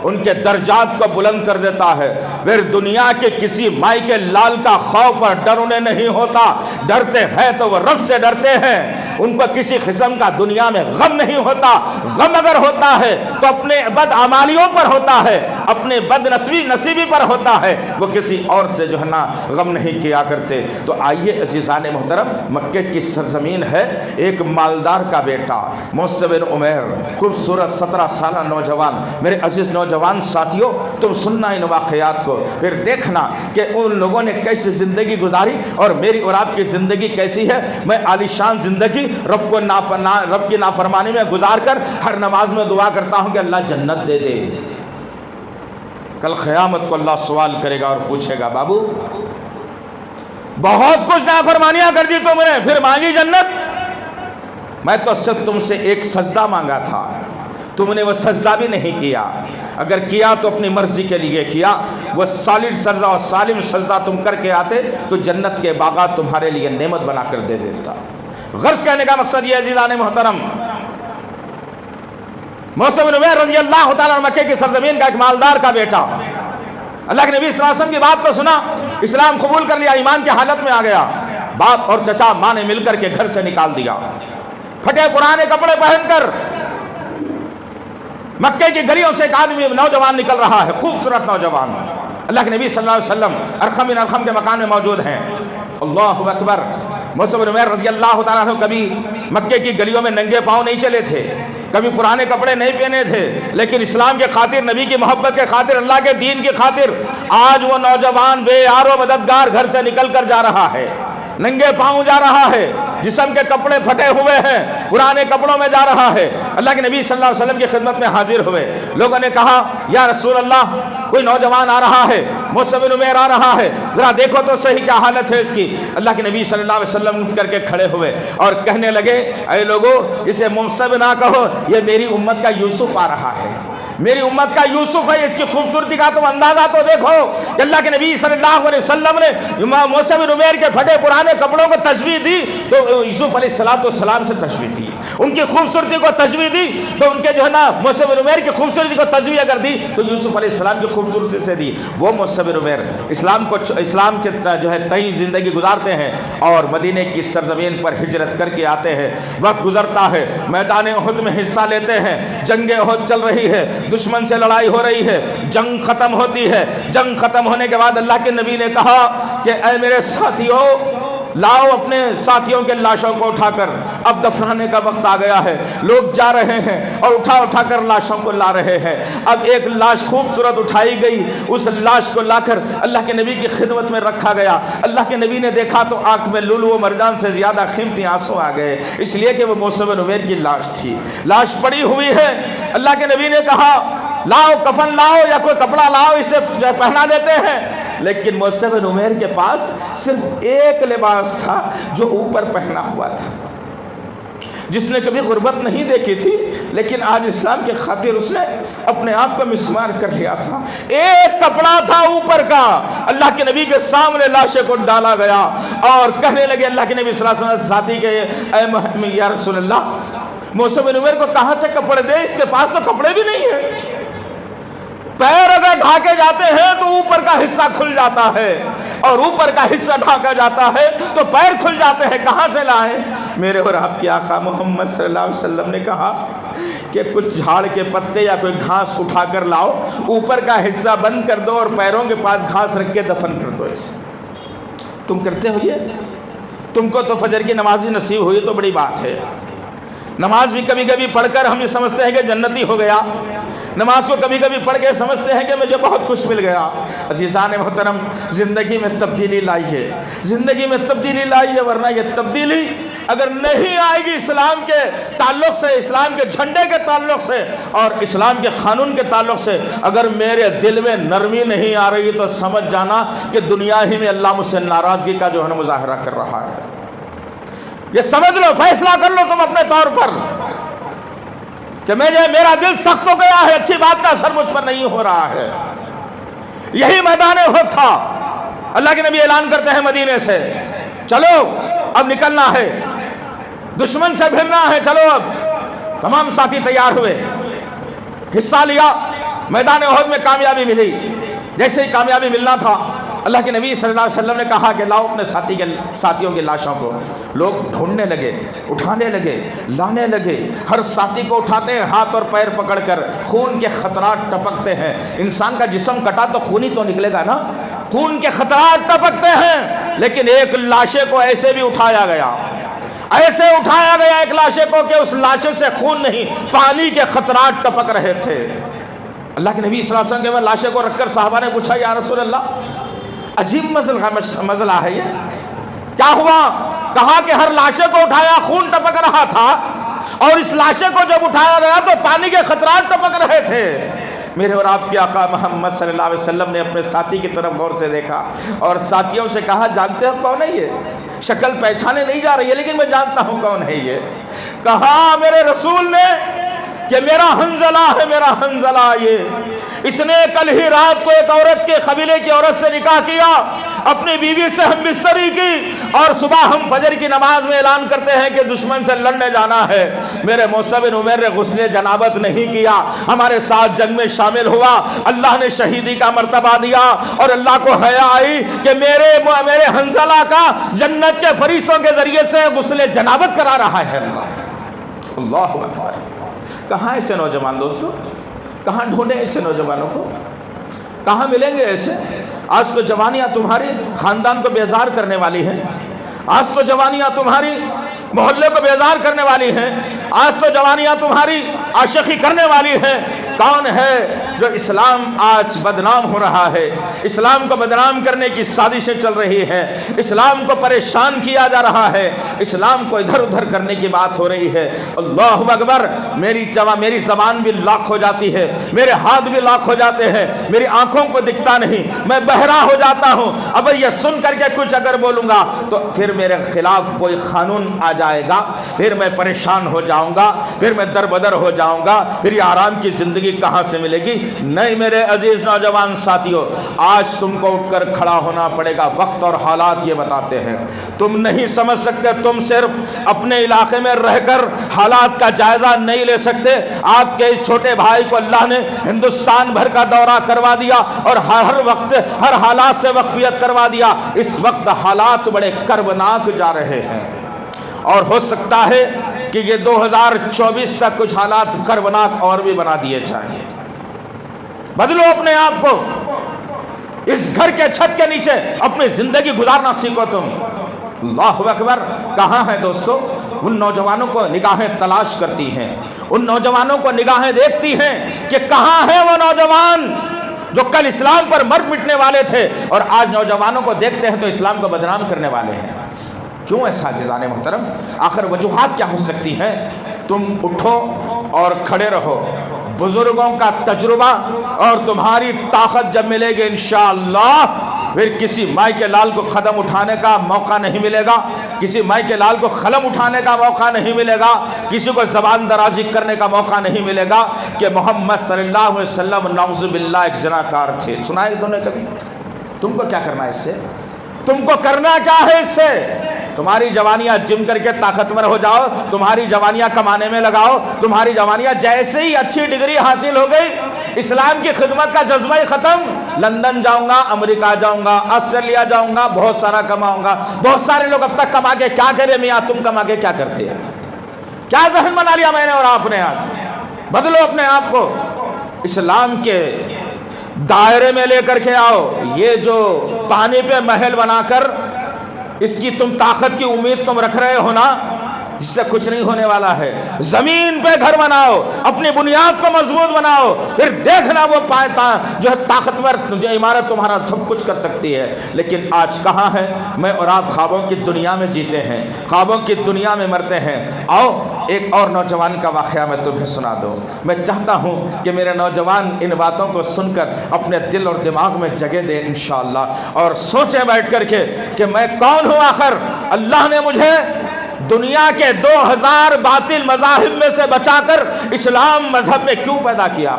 Speaker 1: ان کے درجات کو بلند کر دیتا ہے۔ پھر دنیا کے کسی مائی کے لال کا خوف اور ڈر انہیں نہیں ہوتا، ڈرتے ہیں تو وہ رب سے ڈرتے ہیں، ان کو کسی قسم کا دنیا میں غم نہیں ہوتا۔ غم اگر ہوتا ہے تو اپنے بدعمالیوں پر ہوتا ہے، اپنے بد نصیبی پر ہوتا ہے، وہ کسی اور سے جو ہے نا غم نہیں کیا کرتے۔ تو آئیے عزیزان محترم، مکے کی سرزمین ہے، ایک مالدار کا بیٹا موسیٰ بن عمیر، خوبصورت 17 سالہ نوجوان۔ میرے عزیز نوجوان ساتھیوں، تم سننا ان واقعات کو، پھر دیکھنا کہ ان لوگوں نے کیسی زندگی گزاری اور میری اور آپ کی زندگی کیسی ہے۔ میں عالیشان زندگی رب کی نافرمانی میں گزار کر ہر نماز میں دعا کرتا ہوں کہ اللہ جنت دے دے۔ کل قیامت کو اللہ سوال کرے گا اور پوچھے گا، بابو بہت کچھ نافرمانیاں کر دی تم نے، پھر مانگی جنت؟ میں تو صرف تم سے ایک سجدہ مانگا تھا، تم نے وہ سجدہ بھی نہیں کیا، اگر کیا تو اپنی مرضی کے لیے کیا، وہ سالڈ سجدہ اور سالم سجدہ تم کر کے آتے تو جنت کے باغات تمہارے لیے نعمت بنا کر دے دیتا۔ غرض کہنے کا مقصد یہ عزیزان محترم، موسیٰ بن عمیر رضی اللہ تعالیٰ عنہ مکے کی سرزمین کا ایک مالدار کا بیٹا، اللہ کے نبی صلی اللہ علیہ وسلم کی بات کو سنا، اسلام قبول کر لیا، ایمان کی حالت میں آ گیا، باپ اور چچا ماں نے مل کر کے گھر سے نکال دیا، پھٹے پرانے کپڑے پہن کر مکے کی گلیوں سے ایک آدمی نوجوان نکل رہا ہے، خوبصورت نوجوان، اللہ کے نبی صلی اللہ علیہ وسلم ارقم بن ارقم کے مکان میں موجود ہیں۔ اللہ اکبر، موسیٰ بن عمیر رضی اللہ تعالیٰ عنہ کبھی مکے کی گلیوں میں ننگے پاؤں نہیں چلے تھے، کبھی پرانے کپڑے نہیں پہنے تھے، لیکن اسلام کے خاطر، نبی کی محبت کے خاطر، اللہ کے دین کی خاطر آج وہ نوجوان بے یار و مددگار گھر سے نکل کر جا رہا ہے، ننگے پاؤں جا رہا ہے، جسم کے کپڑے پھٹے ہوئے ہیں، پرانے کپڑوں میں جا رہا ہے، اللہ کے نبی صلی اللہ علیہ وسلم کی خدمت میں حاضر ہوئے۔ لوگوں نے کہا، یا رسول اللہ، کوئی نوجوان آ رہا ہے، موسیٰ بن عمیر آ رہا ہے، ذرا دیکھو تو صحیح کیا حالت ہے اس کی۔ اللہ کے نبی صلی اللہ علیہ وسلم اٹھ کر کے کھڑے ہوئے اور کہنے لگے، اے لوگو، اسے منصب نہ کہو، یہ میری امت کا یوسف آ رہا ہے، میری امت کا یوسف ہے، اس کی خوبصورتی کا تم اندازہ تو دیکھو کہ اللہ کے نبی صلی اللہ علیہ وسلم نے موسیٰ بن عمیر کے پھٹے پرانے کپڑوں کو تشبیہ دی تو یوسف علیہ السلام سے تشبیہ دی، ان کی خوبصورتی کو تشبیہ دی تو ان کے جو ہے نا موسیٰ بن عمیر کی خوبصورتی کو تشبیہ اگر دی تو یوسف علیہ السلام کی خوبصورتی سے دی۔ وہ موسیٰ بن عمیر اسلام کے جو ہے تئیں زندگی گزارتے ہیں اور مدینے کی سرزمین پر ہجرت کر کے آتے ہیں، وقت گزرتا ہے، میدان احد میں حصہ لیتے ہیں، جنگ احد چل رہی ہے، دشمن سے لڑائی ہو رہی ہے، جنگ ختم ہوتی ہے، جنگ ختم ہونے کے بعد اللہ کے نبی نے کہا کہ اے میرے ساتھیوں، لاؤ اپنے ساتھیوں کے لاشوں کو اٹھا کر، اب دفنانے کا وقت آ گیا ہے، لوگ جا رہے ہیں اور اٹھا کر لاشوں کو لا رہے ہیں۔ اب ایک لاش خوبصورت اٹھائی گئی، اس لاش کو لا کر اللہ کے نبی کی خدمت میں رکھا گیا۔ اللہ کے نبی نے دیکھا تو آنکھ میں لولو و مرجان سے زیادہ قیمتی آنسو آ گئے، اس لیے کہ وہ موسیٰ بن عمیر کی لاش تھی، لاش پڑی ہوئی ہے۔ اللہ کے نبی نے کہا، لاؤ کفن لاؤ یا کوئی کپڑا لاؤ، اسے پہنا دیتے ہیں، لیکن موسیٰ بن عمیر کے پاس صرف ایک لباس تھا جو اوپر پہنا ہوا تھا، جس نے کبھی غربت نہیں دیکھی تھی لیکن آج اسلام کی خاطر اس نے اپنے آپ کو مسمار کر لیا تھا. ایک کپڑا تھا اوپر کا, اللہ کے نبی کے سامنے لاشے کو ڈالا گیا اور کہنے لگے اللہ کے نبی صلی اللہ علیہ وسلم ساتھی کے اے یا رسول اللہ, موسیٰ بن عمیر کو کہاں سے کپڑے دے, اس کے پاس تو کپڑے بھی نہیں ہیں. پیر اگر ڈھانکے جاتے ہیں تو اوپر کا حصہ کھل جاتا ہے اور اوپر کا حصہ ڈھانکا جاتا ہے تو پیر کھل جاتے ہیں, کہاں سے لائیں؟ میرے اور آپ کے آقا محمد صلی اللہ علیہ وسلم نے کہا کہ کچھ جھاڑ کے پتے یا کوئی گھاس اٹھا کر لاؤ, اوپر کا حصہ بند کر دو اور پیروں کے پاس گھاس رکھ کے دفن کر دو اسے. تم کرتے ہو یہ؟ تم کو تو فجر کی نماز ہی نصیب ہوئی تو بڑی بات ہے. نماز بھی کبھی کبھی پڑھ کر ہم یہ سمجھتے ہیں کہ جنتی ہو گیا, نماز کو کبھی کبھی پڑھ کے سمجھتے ہیں کہ مجھے بہت کچھ مل گیا. عزیزان محترم, زندگی میں تبدیلی لائیے, زندگی میں تبدیلی لائیے, ورنہ یہ تبدیلی اگر نہیں آئے گی اسلام کے تعلق سے, اسلام کے جھنڈے کے تعلق سے اور اسلام کے قانون کے تعلق سے, اگر میرے دل میں نرمی نہیں آ رہی تو سمجھ جانا کہ دنیا ہی میں اللہ مجھ سے ناراضگی کا جو ہے مظاہرہ کر رہا ہے. یہ سمجھ لو, فیصلہ کر لو تم اپنے طور پر کہ میرا دل سخت ہو گیا ہے, اچھی بات کا اثر مجھ پر نہیں ہو رہا ہے. یہی میدان احد تھا. اللہ کے نبی اعلان کرتے ہیں مدینے سے, چلو اب نکلنا ہے, دشمن سے بھرنا ہے, چلو اب. تمام ساتھی تیار ہوئے, حصہ لیا, میدان احد میں کامیابی ملی. جیسے ہی کامیابی ملنا تھا, اللہ کے نبی صلی اللہ علیہ وسلم نے کہا کہ لاؤ اپنے ساتھیوں کی لاشوں کو. لوگ ڈھونڈنے لگے, اٹھانے لگے, لانے لگے. ہر ساتھی کو اٹھاتے ہیں ہاتھ اور پیر پکڑ کر, خون کے خطرات ٹپکتے ہیں. انسان کا جسم کٹا تو خون ہی تو نکلے گا نا, خون کے خطرات ٹپکتے ہیں. لیکن ایک لاشے کو ایسے بھی اٹھایا گیا, ایسے اٹھایا گیا ایک لاشے کو کہ اس لاشے سے خون نہیں, پانی کے خطرات ٹپک رہے تھے. اللہ کے نبی صلی اللہ علیہ وسلم کے لاشے کو رکھ کر صحابہ نے پوچھا, یا رسول اللہ, عجیب مسئلہ ہے یہ, کیا ہوا؟ کہا کہ ہر لاشے کو اٹھایا, خون ٹپک رہا تھا, اور اس لاشے کو جب اٹھایا گیا تو پانی کے خطرات ٹپک رہے تھے. میرے اور آپ کے آقا محمد صلی اللہ علیہ وسلم نے اپنے ساتھی کی طرف غور سے دیکھا اور ساتھیوں سے کہا, جانتے ہو کون ہے یہ؟ شکل پہچانے نہیں جا رہی ہے لیکن میں جانتا ہوں کون ہے یہ. کہا میرے رسول نے کہ میرا حنظلہ ہے, میرا حنظلہ. یہ اس نے کل ہی رات کو ایک عورت کے قبیلے کی عورت سے نکاح کیا, اپنی بیوی سے ہم بستری کی, اور صبح ہم فجر کی نماز میں اعلان کرتے ہیں کہ دشمن سے لڑنے جانا ہے. میرے موسیٰ بن عمیر نے غسل جنابت نہیں کیا, ہمارے ساتھ جنگ میں شامل ہوا, اللہ نے شہیدی کا مرتبہ دیا, اور اللہ کو حیا آئی کہ میرے حنظلہ کا جنت کے فرشتوں کے ذریعے سے غسل جنابت کرا رہا ہے. اللہ اکبر. کہاں ایسے نوجوان دوستو, کہاں ڈھونڈے ایسے نوجوانوں کو, کہاں ملیں گے ایسے؟ آج تو جوانیاں تمہاری خاندان کو بیزار کرنے والی ہیں, آج تو جوانیاں تمہاری محلے کو بیزار کرنے والی ہیں, آج تو جوانیاں تمہاری عاشقی کرنے والی ہیں. کون ہے جو اسلام آج بدنام ہو رہا ہے؟ اسلام کو بدنام کرنے کی سازشیں چل رہی ہیں, اسلام کو پریشان کیا جا رہا ہے, اسلام کو ادھر ادھر کرنے کی بات ہو رہی ہے. اللہ اکبر. میری زبان بھی لاک ہو جاتی ہے, میرے ہاتھ بھی لاک ہو جاتے ہیں, میری آنکھوں کو دکھتا نہیں, میں بہرا ہو جاتا ہوں. اب یہ سن کر کے کچھ اگر بولوں گا تو پھر میرے خلاف کوئی قانون آ جائے گا, پھر میں پریشان ہو جاؤں گا, پھر میں دربدر ہو جاؤں گا, پھر یہ آرام کی زندگی کہاں سے ملے گی؟ نہیں میرے عزیز نوجوان ساتھیوں, آج تم کو اٹھ کر کھڑا ہونا پڑے گا. وقت اور حالات یہ بتاتے ہیں, تم نہیں سمجھ سکتے, تم صرف اپنے علاقے میں رہ کر حالات کا جائزہ نہیں لے سکتے. آپ کے چھوٹے بھائی کو اللہ نے ہندوستان بھر کا دورہ کروا دیا اور ہر وقت ہر حالات سے واقفیت کروا دیا. اس وقت حالات بڑے کربناک جا رہے ہیں, اور ہو سکتا ہے کہ یہ 2024 تک کچھ حالات کربناک اور بھی بنا دیے جائیں. بدلو اپنے آپ کو, اس گھر کے چھت کے نیچے اپنی زندگی گزارنا سیکھو تم. اللہ اکبر. کہاں ہے دوستو؟ ان نوجوانوں کو نگاہیں تلاش کرتی ہیں, ان نوجوانوں کو نگاہیں دیکھتی ہیں کہ کہاں ہے وہ نوجوان جو کل اسلام پر مر مٹنے والے تھے, اور آج نوجوانوں کو دیکھتے ہیں تو اسلام کو بدنام کرنے والے ہیں. کیوں ایسا عزیزان محترم؟ آخر وجوہات کیا ہو سکتی ہیں؟ تم اٹھو اور کھڑے رہو. بزرگوں کا تجربہ اور تمہاری طاقت جب ملے گی انشاءاللہ, پھر کسی مائی کے لال کو قدم اٹھانے کا موقع نہیں ملے گا, کسی مائی کے لال کو قلم اٹھانے کا موقع نہیں ملے گا، کسی کو زبان درازی کرنے کا موقع نہیں ملے گا کہ محمد صلی اللہ علیہ وسلم نعوذ باللہ ایک زناکار تھے۔ سنا ہے تم نے کبھی؟ تم کو کیا کرنا ہے اس سے؟ تم کو کرنا کیا ہے اس سے؟ تمہاری جوانیاں جم کر کے طاقتور ہو جاؤ، تمہاری جوانیاں کمانے میں لگاؤ، تمہاری جوانیاں جیسے ہی اچھی ڈگری حاصل ہو گئی، اسلام کی خدمت کا جذبہ ہی ختم، لندن جاؤں گا، امریکہ جاؤں گا، آسٹریلیا جاؤں گا، بہت سارا کماؤں گا۔ بہت سارے لوگ اب تک کما کے کیا کرے میاں؟ تم کما کے کیا کرتے ہیں؟ کیا ذہن بنا لیا میں نے اور آپ نے؟ آج بدلو اپنے آپ کو، اسلام کے دائرے میں لے کر کے آؤ۔ یہ جو پانی پہ محل بنا کر اس کی تم طاقت کی امید تم رکھ رہے ہو نا، اس سے کچھ نہیں ہونے والا ہے۔ زمین پہ گھر بناؤ، اپنی بنیاد کو مضبوط بناؤ، پھر دیکھنا وہ جو ہے طاقتور جو عمارت تمہارا سب کچھ کر سکتی ہے۔ لیکن آج کہاں ہے؟ میں اور آپ خوابوں کی دنیا میں جیتے ہیں، خوابوں کی دنیا میں مرتے ہیں۔ آؤ ایک اور نوجوان کا واقعہ میں تمہیں سنا دوں۔ میں چاہتا ہوں کہ میرے نوجوان ان باتوں کو سن کر اپنے دل اور دماغ میں جگہ دیں انشاءاللہ، اور سوچیں بیٹھ کر کے کہ میں کون ہوں آخر؟ اللہ نے مجھے دنیا کے 2000 باطل مذاہب میں سے بچا کر اسلام مذہب میں کیوں پیدا کیا؟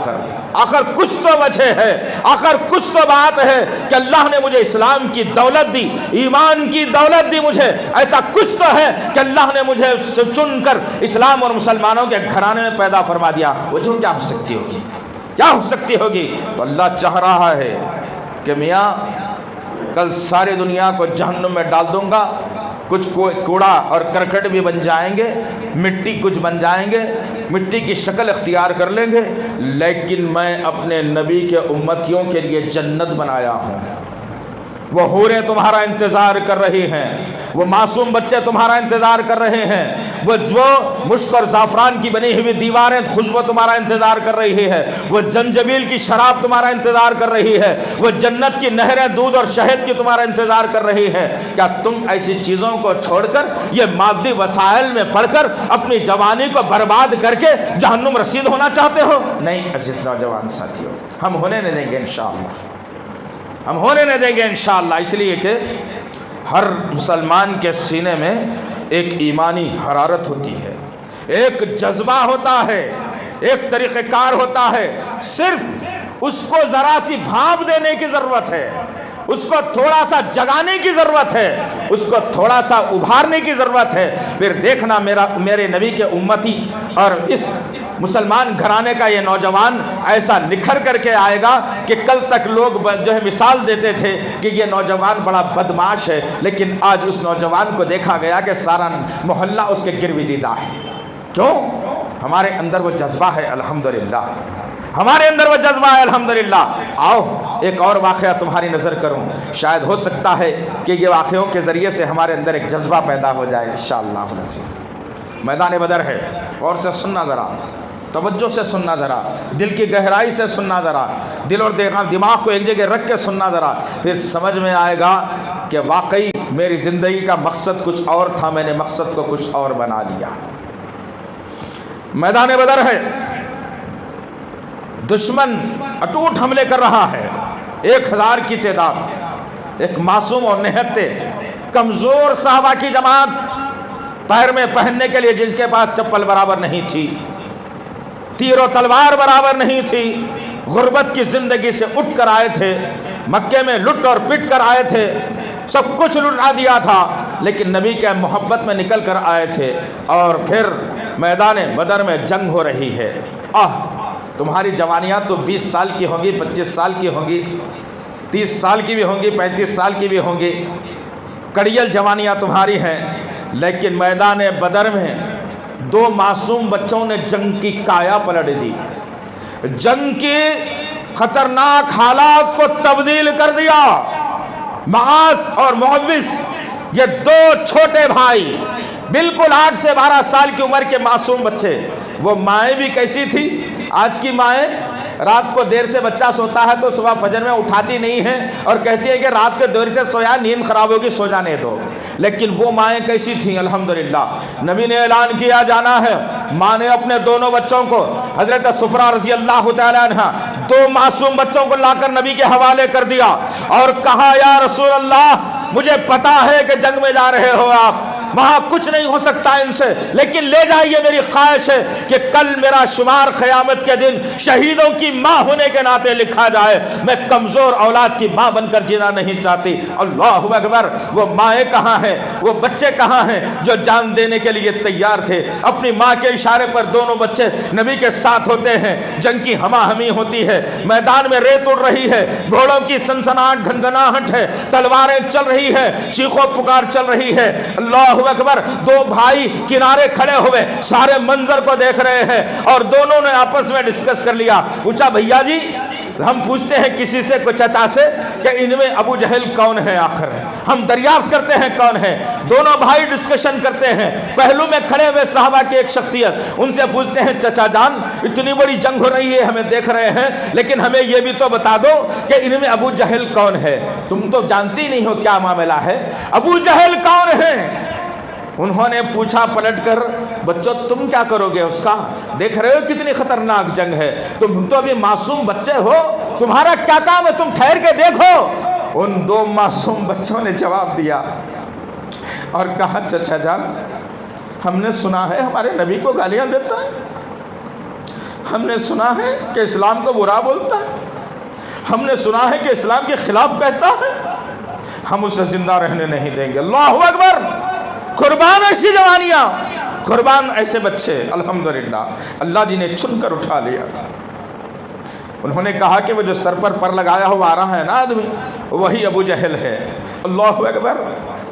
Speaker 1: آخر کچھ تو وجہ ہے، آخر کچھ تو بات ہے کہ اللہ نے مجھے اسلام کی دولت دی، ایمان کی دولت دی مجھے۔ ایسا کچھ تو ہے کہ اللہ نے مجھے چن کر اسلام اور مسلمانوں کے گھرانے میں پیدا فرما دیا۔ وجہ کیا ہو سکتی ہوگی؟ کیا ہو سکتی ہوگی؟ تو اللہ چاہ رہا ہے کہ میاں کل ساری دنیا کو جہنم میں ڈال دوں گا، کچھ کوڑا اور کرکٹ بھی بن جائیں گے، مٹی کچھ بن جائیں گے، مٹی کی شکل اختیار کر لیں گے، لیکن میں اپنے نبی کے امتیوں کے لیے جنت بنایا ہوں۔ وہ حوریں تمہارا انتظار کر رہی ہیں، وہ معصوم بچے تمہارا انتظار کر رہے ہیں، وہ جو مشک اور زعفران کی بنی ہوئی دیواریں خوشبو تمہارا انتظار کر رہی ہے، وہ زنجبیل کی شراب تمہارا انتظار کر رہی ہے، وہ جنت کی نہریں دودھ اور شہد کی تمہارا انتظار کر رہی ہے۔ کیا تم ایسی چیزوں کو چھوڑ کر یہ مادی وسائل میں پڑھ کر اپنی جوانی کو برباد کر کے جہنم رسید ہونا چاہتے ہو؟ نہیں عزیز نوجوان ساتھیوں، ہم ہونے نہیں دیں گے انشاءاللہ، ہم ہونے نہیں دیں گے انشاءاللہ، اس لیے کہ ہر مسلمان کے سینے میں ایک ایمانی حرارت ہوتی ہے، ایک جذبہ ہوتا ہے، ایک طریقہ کار ہوتا ہے، صرف اس کو ذرا سی بھانپ دینے کی ضرورت ہے، اس کو تھوڑا سا جگانے کی ضرورت ہے، اس کو تھوڑا سا ابھارنے کی ضرورت ہے۔ پھر دیکھنا میرے نبی کے امتی اور اس مسلمان گھرانے کا یہ نوجوان ایسا نکھر کر کے آئے گا کہ کل تک لوگ جو ہے مثال دیتے تھے کہ یہ نوجوان بڑا بدمعاش ہے، لیکن آج اس نوجوان کو دیکھا گیا کہ سارا محلہ اس کے گرویدیدہ ہے۔ کیوں؟ ہمارے اندر وہ جذبہ ہے الحمدللہ، ہمارے اندر وہ جذبہ ہے الحمدللہ۔ آؤ ایک اور واقعہ تمہاری نظر کروں، شاید ہو سکتا ہے کہ یہ واقعوں کے ذریعے سے ہمارے اندر ایک جذبہ پیدا ہو جائے انشاءاللہ العزیز۔ میدان بدر ہے، اور سے سننا ذرا، توجہ سے سننا ذرا، دل کی گہرائی سے سننا ذرا، دل اور دماغ کو ایک جگہ رکھ کے سننا ذرا، پھر سمجھ میں آئے گا کہ واقعی میری زندگی کا مقصد کچھ اور تھا، میں نے مقصد کو کچھ اور بنا لیا۔ میدان بدر ہے، دشمن اٹوٹ حملے کر رہا ہے، 1000 کی تعداد، ایک معصوم اور نہتے کمزور صحابہ کی جماعت، پیر میں پہننے کے لیے جن کے پاس چپل برابر نہیں تھی، تیر و تلوار برابر نہیں تھی، غربت کی زندگی سے اٹھ کر آئے تھے، مکے میں لٹ اور پٹ کر آئے تھے، سب کچھ لٹا دیا تھا، لیکن نبی کے محبت میں نکل کر آئے تھے، اور پھر میدان بدر میں جنگ ہو رہی ہے۔ تمہاری جوانیاں تو 20 سال کی ہوں گی، 25 سال کی ہوں گی، 30 سال کی بھی ہوں گی، 35 سال کی بھی ہوں گی، کڑیل جوانیاں تمہاری ہیں، لیکن میدان بدر میں 2 معصوم بچوں نے جنگ کی کایا پلٹ دی، جنگ کی خطرناک حالات کو تبدیل کر دیا۔ معاذ اور معوذ، یہ 2 چھوٹے بھائی، بالکل 8 سے 12 سال کی عمر کے معصوم بچے۔ وہ مائیں بھی کیسی تھی؟ آج کی مائیں رات کو دیر سے بچہ سوتا ہے تو صبح فجر میں اٹھاتی نہیں ہے اور کہتی ہے کہ رات کے دیر سے سویا، نیند خراب ہوگی، سو جانے دو۔ لیکن وہ مائیں کیسی تھیں؟ الحمدللہ نبی نے اعلان کیا جانا ہے، ماں نے اپنے دونوں بچوں کو، حضرت صفرہ رضی اللہ تعالی عنہ 2 معصوم بچوں کو لا کر نبی کے حوالے کر دیا اور کہا یا رسول اللہ، مجھے پتا ہے کہ جنگ میں جا رہے ہو آپ، وہاں کچھ نہیں ہو سکتا ان سے، لیکن لے جائیے، میری خواہش ہے کہ کل میرا شمار قیامت کے دن شہیدوں کی ماں ہونے کے ناطے لکھا جائے، میں کمزور اولاد کی ماں بن کر جینا نہیں چاہتی۔ اللہ اکبر، وہ مائیں کہاں ہیں، وہ بچے کہاں ہیں جو جان دینے کے لیے تیار تھے؟ اپنی ماں کے اشارے پر دونوں بچے نبی کے ساتھ ہوتے ہیں، جنگ کی ہما ہمی ہوتی ہے، میدان میں ریت اڑ رہی ہے، گھوڑوں کی سنسناہٹ گھنگھناہٹ ہے، تلواریں چل رہی ہے، چیخ و پکار چل رہی ہے۔ اللہ اکبر، دو بھائی کنارے کھڑے ہوئے سارے منظر کو دیکھ رہے ہیں، اور دونوں نے آپس میں ڈسکس کر لیا۔ پوچھا بھیا جی، ہم پوچھتے ہیں کسی سے، کوئی چچا سے، کہ ان میں ابو جہل کون ہے؟ آخر ہم دریافت کرتے ہیں کون ہے۔ دونوں بھائی ڈسکشن کرتے ہیں، پہلو میں کھڑے ہوئے صحابہ کی ایک شخصیت، ان سے پوچھتے ہیں چچا جان، اتنی بڑی جنگ ہو رہی ہے، ہمیں دیکھ رہے ہیں، لیکن ہمیں یہ بھی تو بتا دو کہ ان میں ابو جہل کون ہے؟ تم تو جانتی نہیں ہو کیا معاملہ ہے، ابو جہل کون ہے؟ انہوں نے پوچھا پلٹ کر، بچوں تم کیا کرو گے اس کا؟ دیکھ رہے ہو کتنی خطرناک جنگ ہے، تم تو ابھی معصوم بچے ہو، تمہارا کیا کام ہے، تم ٹھہر کے دیکھو۔ ان دو معصوم بچوں نے جواب دیا اور کہا چچا جان، ہم نے سنا ہے ہمارے نبی کو گالیاں دیتا ہے، ہم نے سنا ہے کہ اسلام کو برا بولتا ہے، ہم نے سنا ہے کہ اسلام کے خلاف کہتا ہے، ہم اسے زندہ رہنے نہیں دیں گے۔ اللہ اکبر، قربان ایسی جوانیاں، قربان ایسے بچے، الحمدللہ اللہ جی نے چن کر اٹھا لیا تھا۔ انہوں نے کہا کہ وہ جو سر پر لگایا ہوا آ رہا ہے نا آدمی، وہی ابو جہل ہے۔ اللہ اکبر،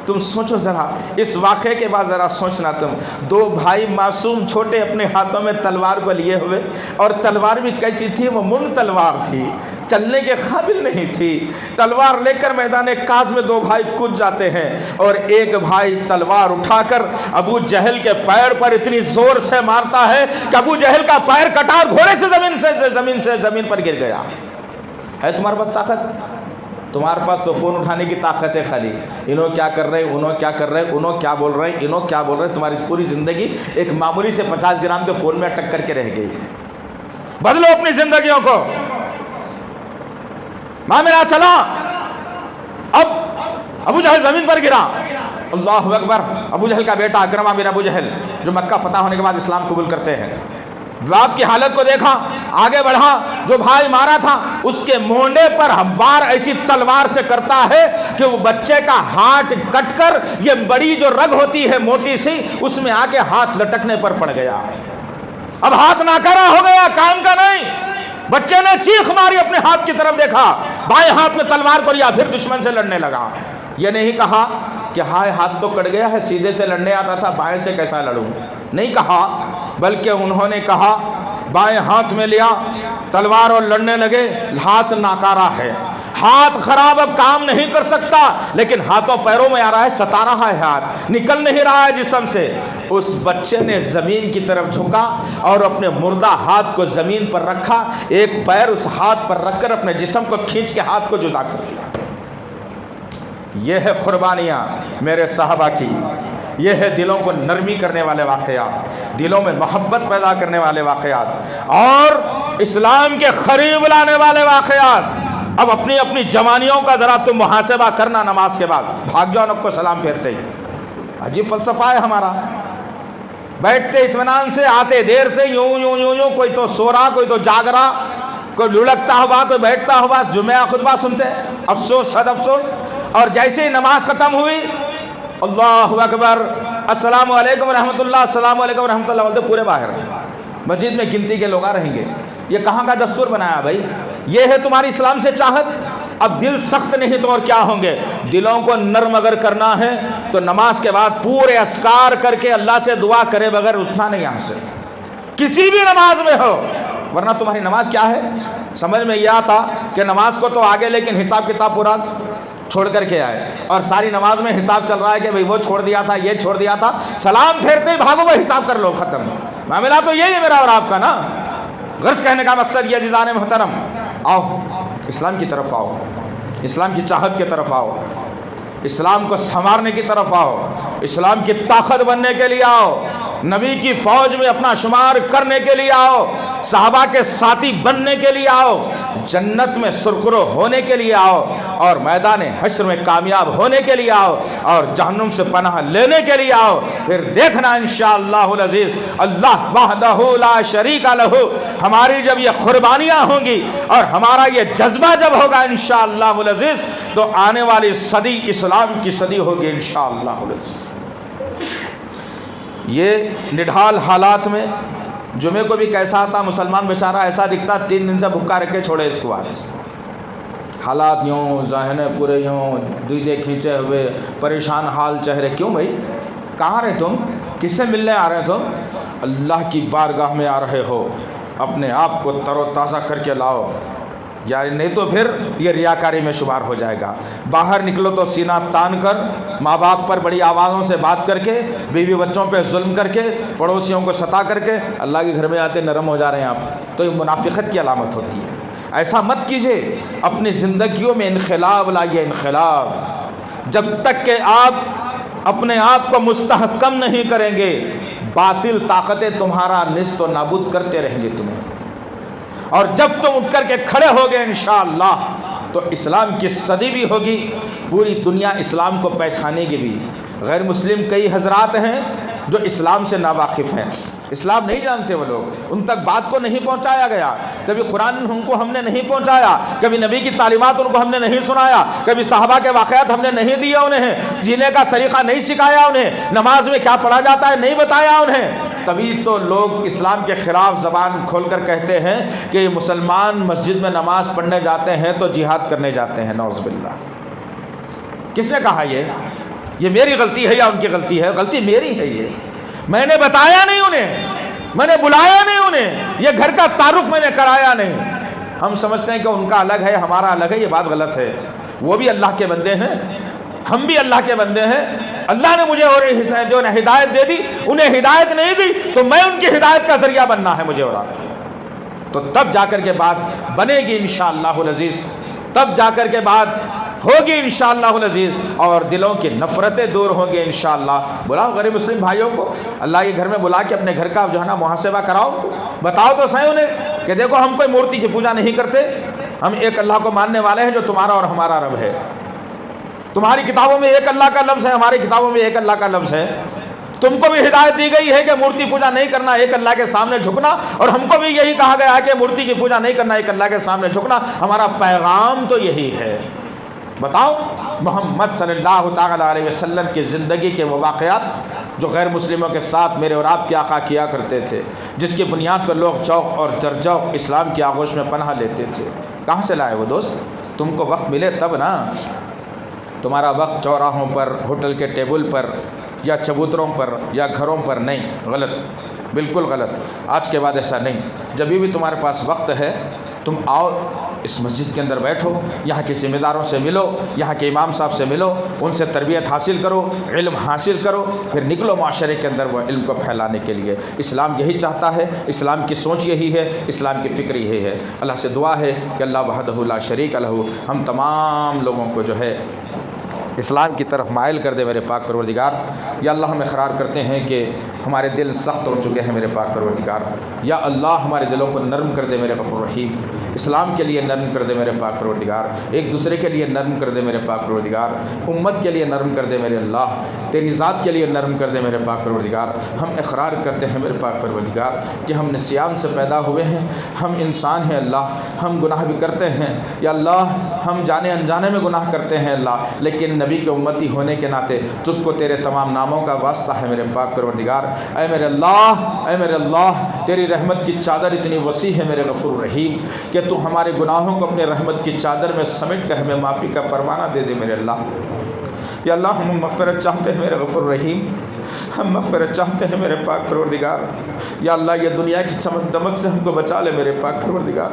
Speaker 1: تم سوچو ذرا، اس واقعے کے بعد ذرا سوچنا، تم دو بھائی معصوم چھوٹے اپنے ہاتھوں میں تلوار کو لیے ہوئے، اور تلوار بھی کیسی تھی؟ وہ منگ تلوار تھی، چلنے کے قابل نہیں تھی۔ تلوار لے کر میدان کاز میں دو بھائی کود جاتے ہیں، اور ایک بھائی تلوار اٹھا کر ابو جہل کے پیر پر اتنی زور سے مارتا ہے کہ ابو جہل کا پیر کٹا اور گھوڑے سے زمین پر گر گیا۔ ہے تمہارے پاس طاقت؟ تمہارے پاس تو فون اٹھانے کی طاقت ہے خالی، انہوں کیا کر رہے، انہوں کیا کر رہے، انہوں کیا بول رہے، انہوں کیا بول رہے۔ تمہاری پوری زندگی ایک معمولی سے 50 گرام کے فون میں اٹک کر کے رہ گئی۔ بدلو اپنی زندگیوں کو۔ معاملہ چلا، اب ابو جہل زمین پر گرا۔ اللہ اکبر، ابو جہل کا بیٹا اکرمہ بن ابو جہل، جو مکہ فتح ہونے کے بعد اسلام قبول کرتے ہیں، باپ کی حالت کو دیکھا، آگے بڑھا، جو بھائی مارا تھا اس کے مونڈے پر وار ایسی تلوار سے کرتا ہے کہ وہ بچے کا ہاتھ کٹ کر، یہ بڑی جو رگ ہوتی ہے موٹی سی، اس میں آ کے ہاتھ لٹکنے پر پڑ گیا۔ اب ہاتھ ناکارہ ہو گیا، کام کا نہیں۔ بچے نے چیخ ماری، اپنے ہاتھ کی طرف دیکھا، بائیں ہاتھ میں تلوار کو لیا، پھر دشمن سے لڑنے لگا۔ یہ نہیں کہا کہ ہائے ہاتھ تو کٹ گیا ہے، سیدھے سے لڑنے آتا تھا، بائیں سے کیسا لڑوں، نہیں کہا، بلکہ انہوں نے کہا بائیں ہاتھ میں لیا تلوار اور لڑنے لگے۔ ہاتھ ناکارہ ہے، ہاتھ خراب، اب کام نہیں کر سکتا، لیکن ہاتھوں پیروں میں آ رہا ہے، ستا رہا ہے، ہاتھ نکل نہیں رہا ہے جسم سے۔ اس بچے نے زمین کی طرف جھکا اور اپنے مردہ ہاتھ کو زمین پر رکھا، ایک پیر اس ہاتھ پر رکھ کر اپنے جسم کو کھینچ کے ہاتھ کو جدا کر دیا۔ یہ ہے قربانیاں میرے صحابہ کی، یہ ہے دلوں کو نرمی کرنے والے واقعات، دلوں میں محبت پیدا کرنے والے واقعات، اور اسلام کے قریب لانے والے واقعات۔ اب اپنی اپنی جوانیوں کا ذرا تم محاسبہ کرنا، نماز کے بعد بھاگ جاؤ نب کو سلام پھیرتے ہی۔ عجیب فلسفہ ہے ہمارا، بیٹھتے اطمینان سے، آتے دیر سے، یوں یوں یوں یوں، کوئی تو سو رہا، کوئی تو جاگ رہا، کوئی لڑکتا ہوا، کوئی بیٹھتا ہوا، جمعہ خطبہ سنتے، افسوس صد افسوس۔ اور جیسے ہی نماز ختم ہوئی، اللہ اکبر، السلام علیکم ورحمۃ اللہ، السلام علیکم ورحمۃ اللہ بولتے پورے باہر، مسجد میں گنتی کے لوگ آ رہیں گے۔ یہ کہاں کا دستور بنایا بھائی؟ یہ ہے تمہاری اسلام سے چاہت؟ اب دل سخت نہیں تو اور کیا ہوں گے؟ دلوں کو نرم اگر کرنا ہے تو نماز کے بعد پورے اذکار کر کے اللہ سے دعا کرے بغیر اٹھنا نہیں یہاں سے، کسی بھی نماز میں ہو، ورنہ تمہاری نماز کیا ہے؟ سمجھ میں یہ آتا کہ نماز کو تو آگے، لیکن حساب کتاب پورا چھوڑ کر کے آئے، اور ساری نماز میں حساب چل رہا ہے کہ بھئی وہ چھوڑ دیا تھا، یہ چھوڑ دیا تھا، سلام پھیرتے ہی بھاگو، وہ حساب کر لو، ختم۔ معاملہ تو یہی ہے میرا اور آپ کا نا۔ غرض کہنے کا مقصد یہ عزیزان محترم، آؤ اسلام کی طرف آؤ، اسلام کی چاہت کی طرف آؤ، اسلام کو سنوارنے کی طرف آؤ، اسلام کی طاقت بننے کے لیے آؤ، نبی کی فوج میں اپنا شمار کرنے کے لیے آؤ، صحابہ کے ساتھی بننے کے لیے آؤ، جنت میں سرخرو ہونے کے لیے آؤ، اور میدان حشر میں کامیاب ہونے کے لیے آؤ، اور جہنم سے پناہ لینے کے لیے آؤ۔ پھر دیکھنا انشاءاللہ العزیز اللہ وحدہ لا شریک لہ، ہماری جب یہ قربانیاں ہوں گی اور ہمارا یہ جذبہ جب ہوگا انشاءاللہ العزیز، تو آنے والی صدی اسلام کی صدی ہوگی انشاءاللہ العزیز۔ یہ نڈھال حالات میں جمعے کو بھی کیسا آتا مسلمان بیچارہ، ایسا دکھتا 3 دن سے بھکا رکھے چھوڑے اس کو، آج حالات یوں، ذہن پورے یوں، دیدے کھینچے ہوئے، پریشان حال چہرے۔ کیوں بھائی؟ کہاں رہے تم؟ کس سے ملنے آ رہے تم؟ اللہ کی بارگاہ میں آ رہے ہو، اپنے آپ کو تر و تازہ کر کے لاؤ، یعنی نہیں تو پھر یہ ریاکاری میں شمار ہو جائے گا۔ باہر نکلو تو سینہ تان کر، ماں باپ پر بڑی آوازوں سے بات کر کے، بیوی بچوں پہ ظلم کر کے، پڑوسیوں کو ستا کر کے اللہ کے گھر میں آتے نرم ہو جا رہے ہیں آپ، تو یہ منافقت کی علامت ہوتی ہے۔ ایسا مت کیجئے، اپنی زندگیوں میں انقلاب لائیے، انقلاب۔ جب تک کہ آپ اپنے آپ کو مستحکم نہیں کریں گے، باطل طاقتیں تمہارا نیست و نابود کرتے رہیں گے تمہیں، اور جب تم اٹھ کر کے کھڑے ہوگے انشاءاللہ تو اسلام کی صدی بھی ہوگی، پوری دنیا اسلام کو پہچانے گی بھی۔ غیر مسلم کئی حضرات ہیں جو اسلام سے ناواقف ہیں، اسلام نہیں جانتے، وہ لوگ، ان تک بات کو نہیں پہنچایا گیا، کبھی قرآن ان کو ہم نے نہیں پہنچایا، کبھی نبی کی تعلیمات ان کو ہم نے نہیں سنایا، کبھی صحابہ کے واقعات ہم نے نہیں دیے انہیں، جینے کا طریقہ نہیں سکھایا انہیں، نماز میں کیا پڑھا جاتا ہے نہیں بتایا انہیں۔ تبھی تو لوگ اسلام کے خلاف زبان کھول کر کہتے ہیں کہ مسلمان مسجد میں نماز پڑھنے جاتے ہیں تو جہاد کرنے جاتے ہیں، نعوذ باللہ۔ کس نے کہا یہ میری غلطی ہے یا ان کی غلطی ہے؟ غلطی میری ہے، یہ میں نے بتایا نہیں انہیں، میں نے بلایا نہیں انہیں، یہ گھر کا تعارف میں نے کرایا نہیں۔ ہم سمجھتے ہیں کہ ان کا الگ ہے ہمارا الگ ہے، یہ بات غلط ہے۔ وہ بھی اللہ کے بندے ہیں، ہم بھی اللہ کے بندے ہیں۔ اللہ نے مجھے اور جو نے ہدایت دے دی، انہیں ہدایت نہیں دی تو میں ان کی ہدایت کا ذریعہ بننا ہے مجھے اور آپ کو، تو تب جا کر کے بات بنے گی انشاءاللہ العزیز، تب جا کر کے بات ہوگی انشاءاللہ العزیز، اور دلوں کی نفرتیں دور ہوں گی انشاءاللہ۔ بلاؤ غریب مسلم بھائیوں کو اللہ کے گھر میں بلا کے اپنے گھر کا جو ہے نا محاسبہ کراؤ، بتاؤ تو صحیح انہیں کہ دیکھو ہم کوئی مورتی کی پوجا نہیں کرتے، ہم ایک اللہ کو ماننے والے ہیں جو تمہارا اور ہمارا رب ہے۔ تمہاری کتابوں میں ایک اللہ کا لفظ ہے، ہماری کتابوں میں ایک اللہ کا لفظ ہے۔ تم کو بھی ہدایت دی گئی ہے کہ مورتی پوجا نہیں کرنا، ایک اللہ کے سامنے جھکنا، اور ہم کو بھی یہی کہا گیا ہے کہ مورتی کی پوجا نہیں کرنا، ایک اللہ کے سامنے جھکنا۔ ہمارا پیغام تو یہی ہے۔ بتاؤ محمد صلی اللہ تعالی علیہ وسلم کی زندگی کے وہ واقعات جو غیر مسلموں کے ساتھ میرے اور آپ کے آقا کیا کرتے تھے، جس کی بنیاد پر لوگ چوک اور درجوق اسلام کی آغوش میں پناہ لیتے تھے، کہاں سے لائے وہ دوست؟ تم کو وقت ملے تب نا۔ تمہارا وقت چوراہوں پر، ہوٹل کے ٹیبل پر، یا چبوتروں پر، یا گھروں پر نہیں، غلط، بالکل غلط۔ آج کے بعد ایسا نہیں، جب بھی تمہارے پاس وقت ہے تم آؤ اس مسجد کے اندر بیٹھو، یہاں کے ذمہ داروں سے ملو، یہاں کے امام صاحب سے ملو، ان سے تربیت حاصل کرو، علم حاصل کرو، پھر نکلو معاشرے کے اندر وہ علم کو پھیلانے کے لیے۔ اسلام یہی چاہتا ہے، اسلام کی سوچ یہی ہے، اسلام کی فکر یہی ہے۔ اللہ سے دعا ہے کہ اللہ وحدہ لا شریک لہ ہم تمام لوگوں کو جو ہے اسلام کی طرف مائل کر دے میرے پاک پروردگار۔ یا اللہ ہم اقرار کرتے ہیں کہ ہمارے دل سخت ہو چکے ہیں میرے پاک پروردگار، یا اللہ ہمارے دلوں کو نرم کر دے میرے غفور رحیم، اسلام کے لیے نرم کر دے میرے پاک پروردگار، ایک دوسرے کے لیے نرم کر دے میرے پاک پروردگار، امت کے لیے نرم کر دے میرے اللہ، تیری ذات کے لیے نرم کر دے میرے پاک پروردگار۔ ہم اقرار کرتے ہیں میرے پاک پروردگار کہ ہم نسیان سے پیدا ہوئے ہیں، ہم انسان ہیں اللہ، ہم گناہ بھی کرتے ہیں یا اللہ، ہم جانے انجانے میں گناہ کرتے ہیں اللہ، لیکن نبی کے امتی ہونے کے ناطے تجھ کو تیرے تمام ناموں کا واسطہ ہے میرے پاک پروردگار۔ اے میرے اللہ، تیری رحمت کی چادر اتنی وسیع ہے میرے غفور رحیم کہ تو ہمارے گناہوں کو اپنے رحمت کی چادر میں سمیٹ کر ہمیں معافی کا پروانہ دے دے میرے اللہ۔ یا اللہ ہم مغفرت چاہتے ہیں میرے غفور رحیم، ہم مغفرت چاہتے ہیں میرے پاک پروردگار۔ یا اللہ یہ دنیا کی چمک دمک سے ہم کو بچا لے میرے پاک پروردگار۔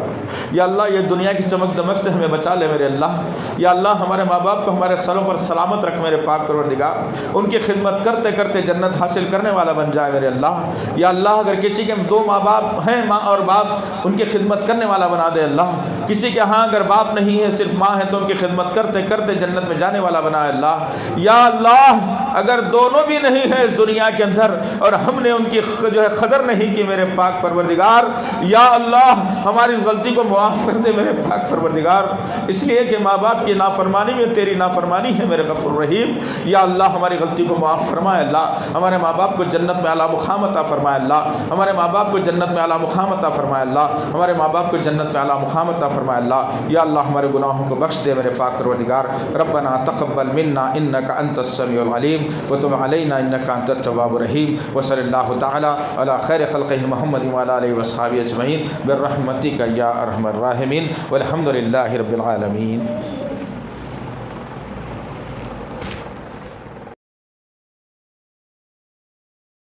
Speaker 1: یا اللہ یہ دنیا کی چمک دمک سے ہمیں بچا لے میرے اللہ۔ یا اللہ ہمارے ماں باپ کو ہمارے سروں پر سلامت رکھ میرے پاک پروردگار، ان کی خدمت کرتے کرتے جنت حاصل کرنے والا بن جائے میرے اللہ۔ یا اللہ اگر کسی کے 2 ماں باپ ہیں، ماں اور باپ، ان کی خدمت کرنے والا بنا دے اللہ۔ کسی کے ہاں اگر باپ نہیں ہے صرف ماں ہے تو ان کی خدمت کرتے کرتے جنت میں جانے والا بنا اللہ۔ یا اللہ اگر دونوں بھی نہیں ہیں اس دنیا کے اندر اور ہم نے ان کی جو ہے قدر نہیں کی میرے پاک پروردگار، یا اللہ ہماری اس غلطی کو معاف کر دے میرے پاک پروردگار، اس لیے کہ ماں باپ کی نافرمانی میں تیری نافرمانی ہے میرے غفور رحیم۔ یا اللہ ہماری غلطی کو معاف فرمائے اللہ، ہمارے ماں باپ کو جنت میں اعلیٰ مقام عطا فرمائے اللہ، ہمارے ماں باپ کو جنت میں اعلیٰ مقام عطا فرمائے اللہ، ہمارے ماں باپ کو جنت میں اعلیٰ مقام عطا فرمائے اللہ۔ یا اللہ ہمارے گناہوں کو بخش دے میرے پاک پروردگار۔ ربنا تقبل منا انک انت السمیع العلیم وتب علینا انک انت التواب الرحیم، وصلی اللہ تعالی علی خیر خلقہ محمد وعلی آلہ وصحبہ اجمعین برحمتک یا ارحم الراحمین، والحمد للہ رب العالمین۔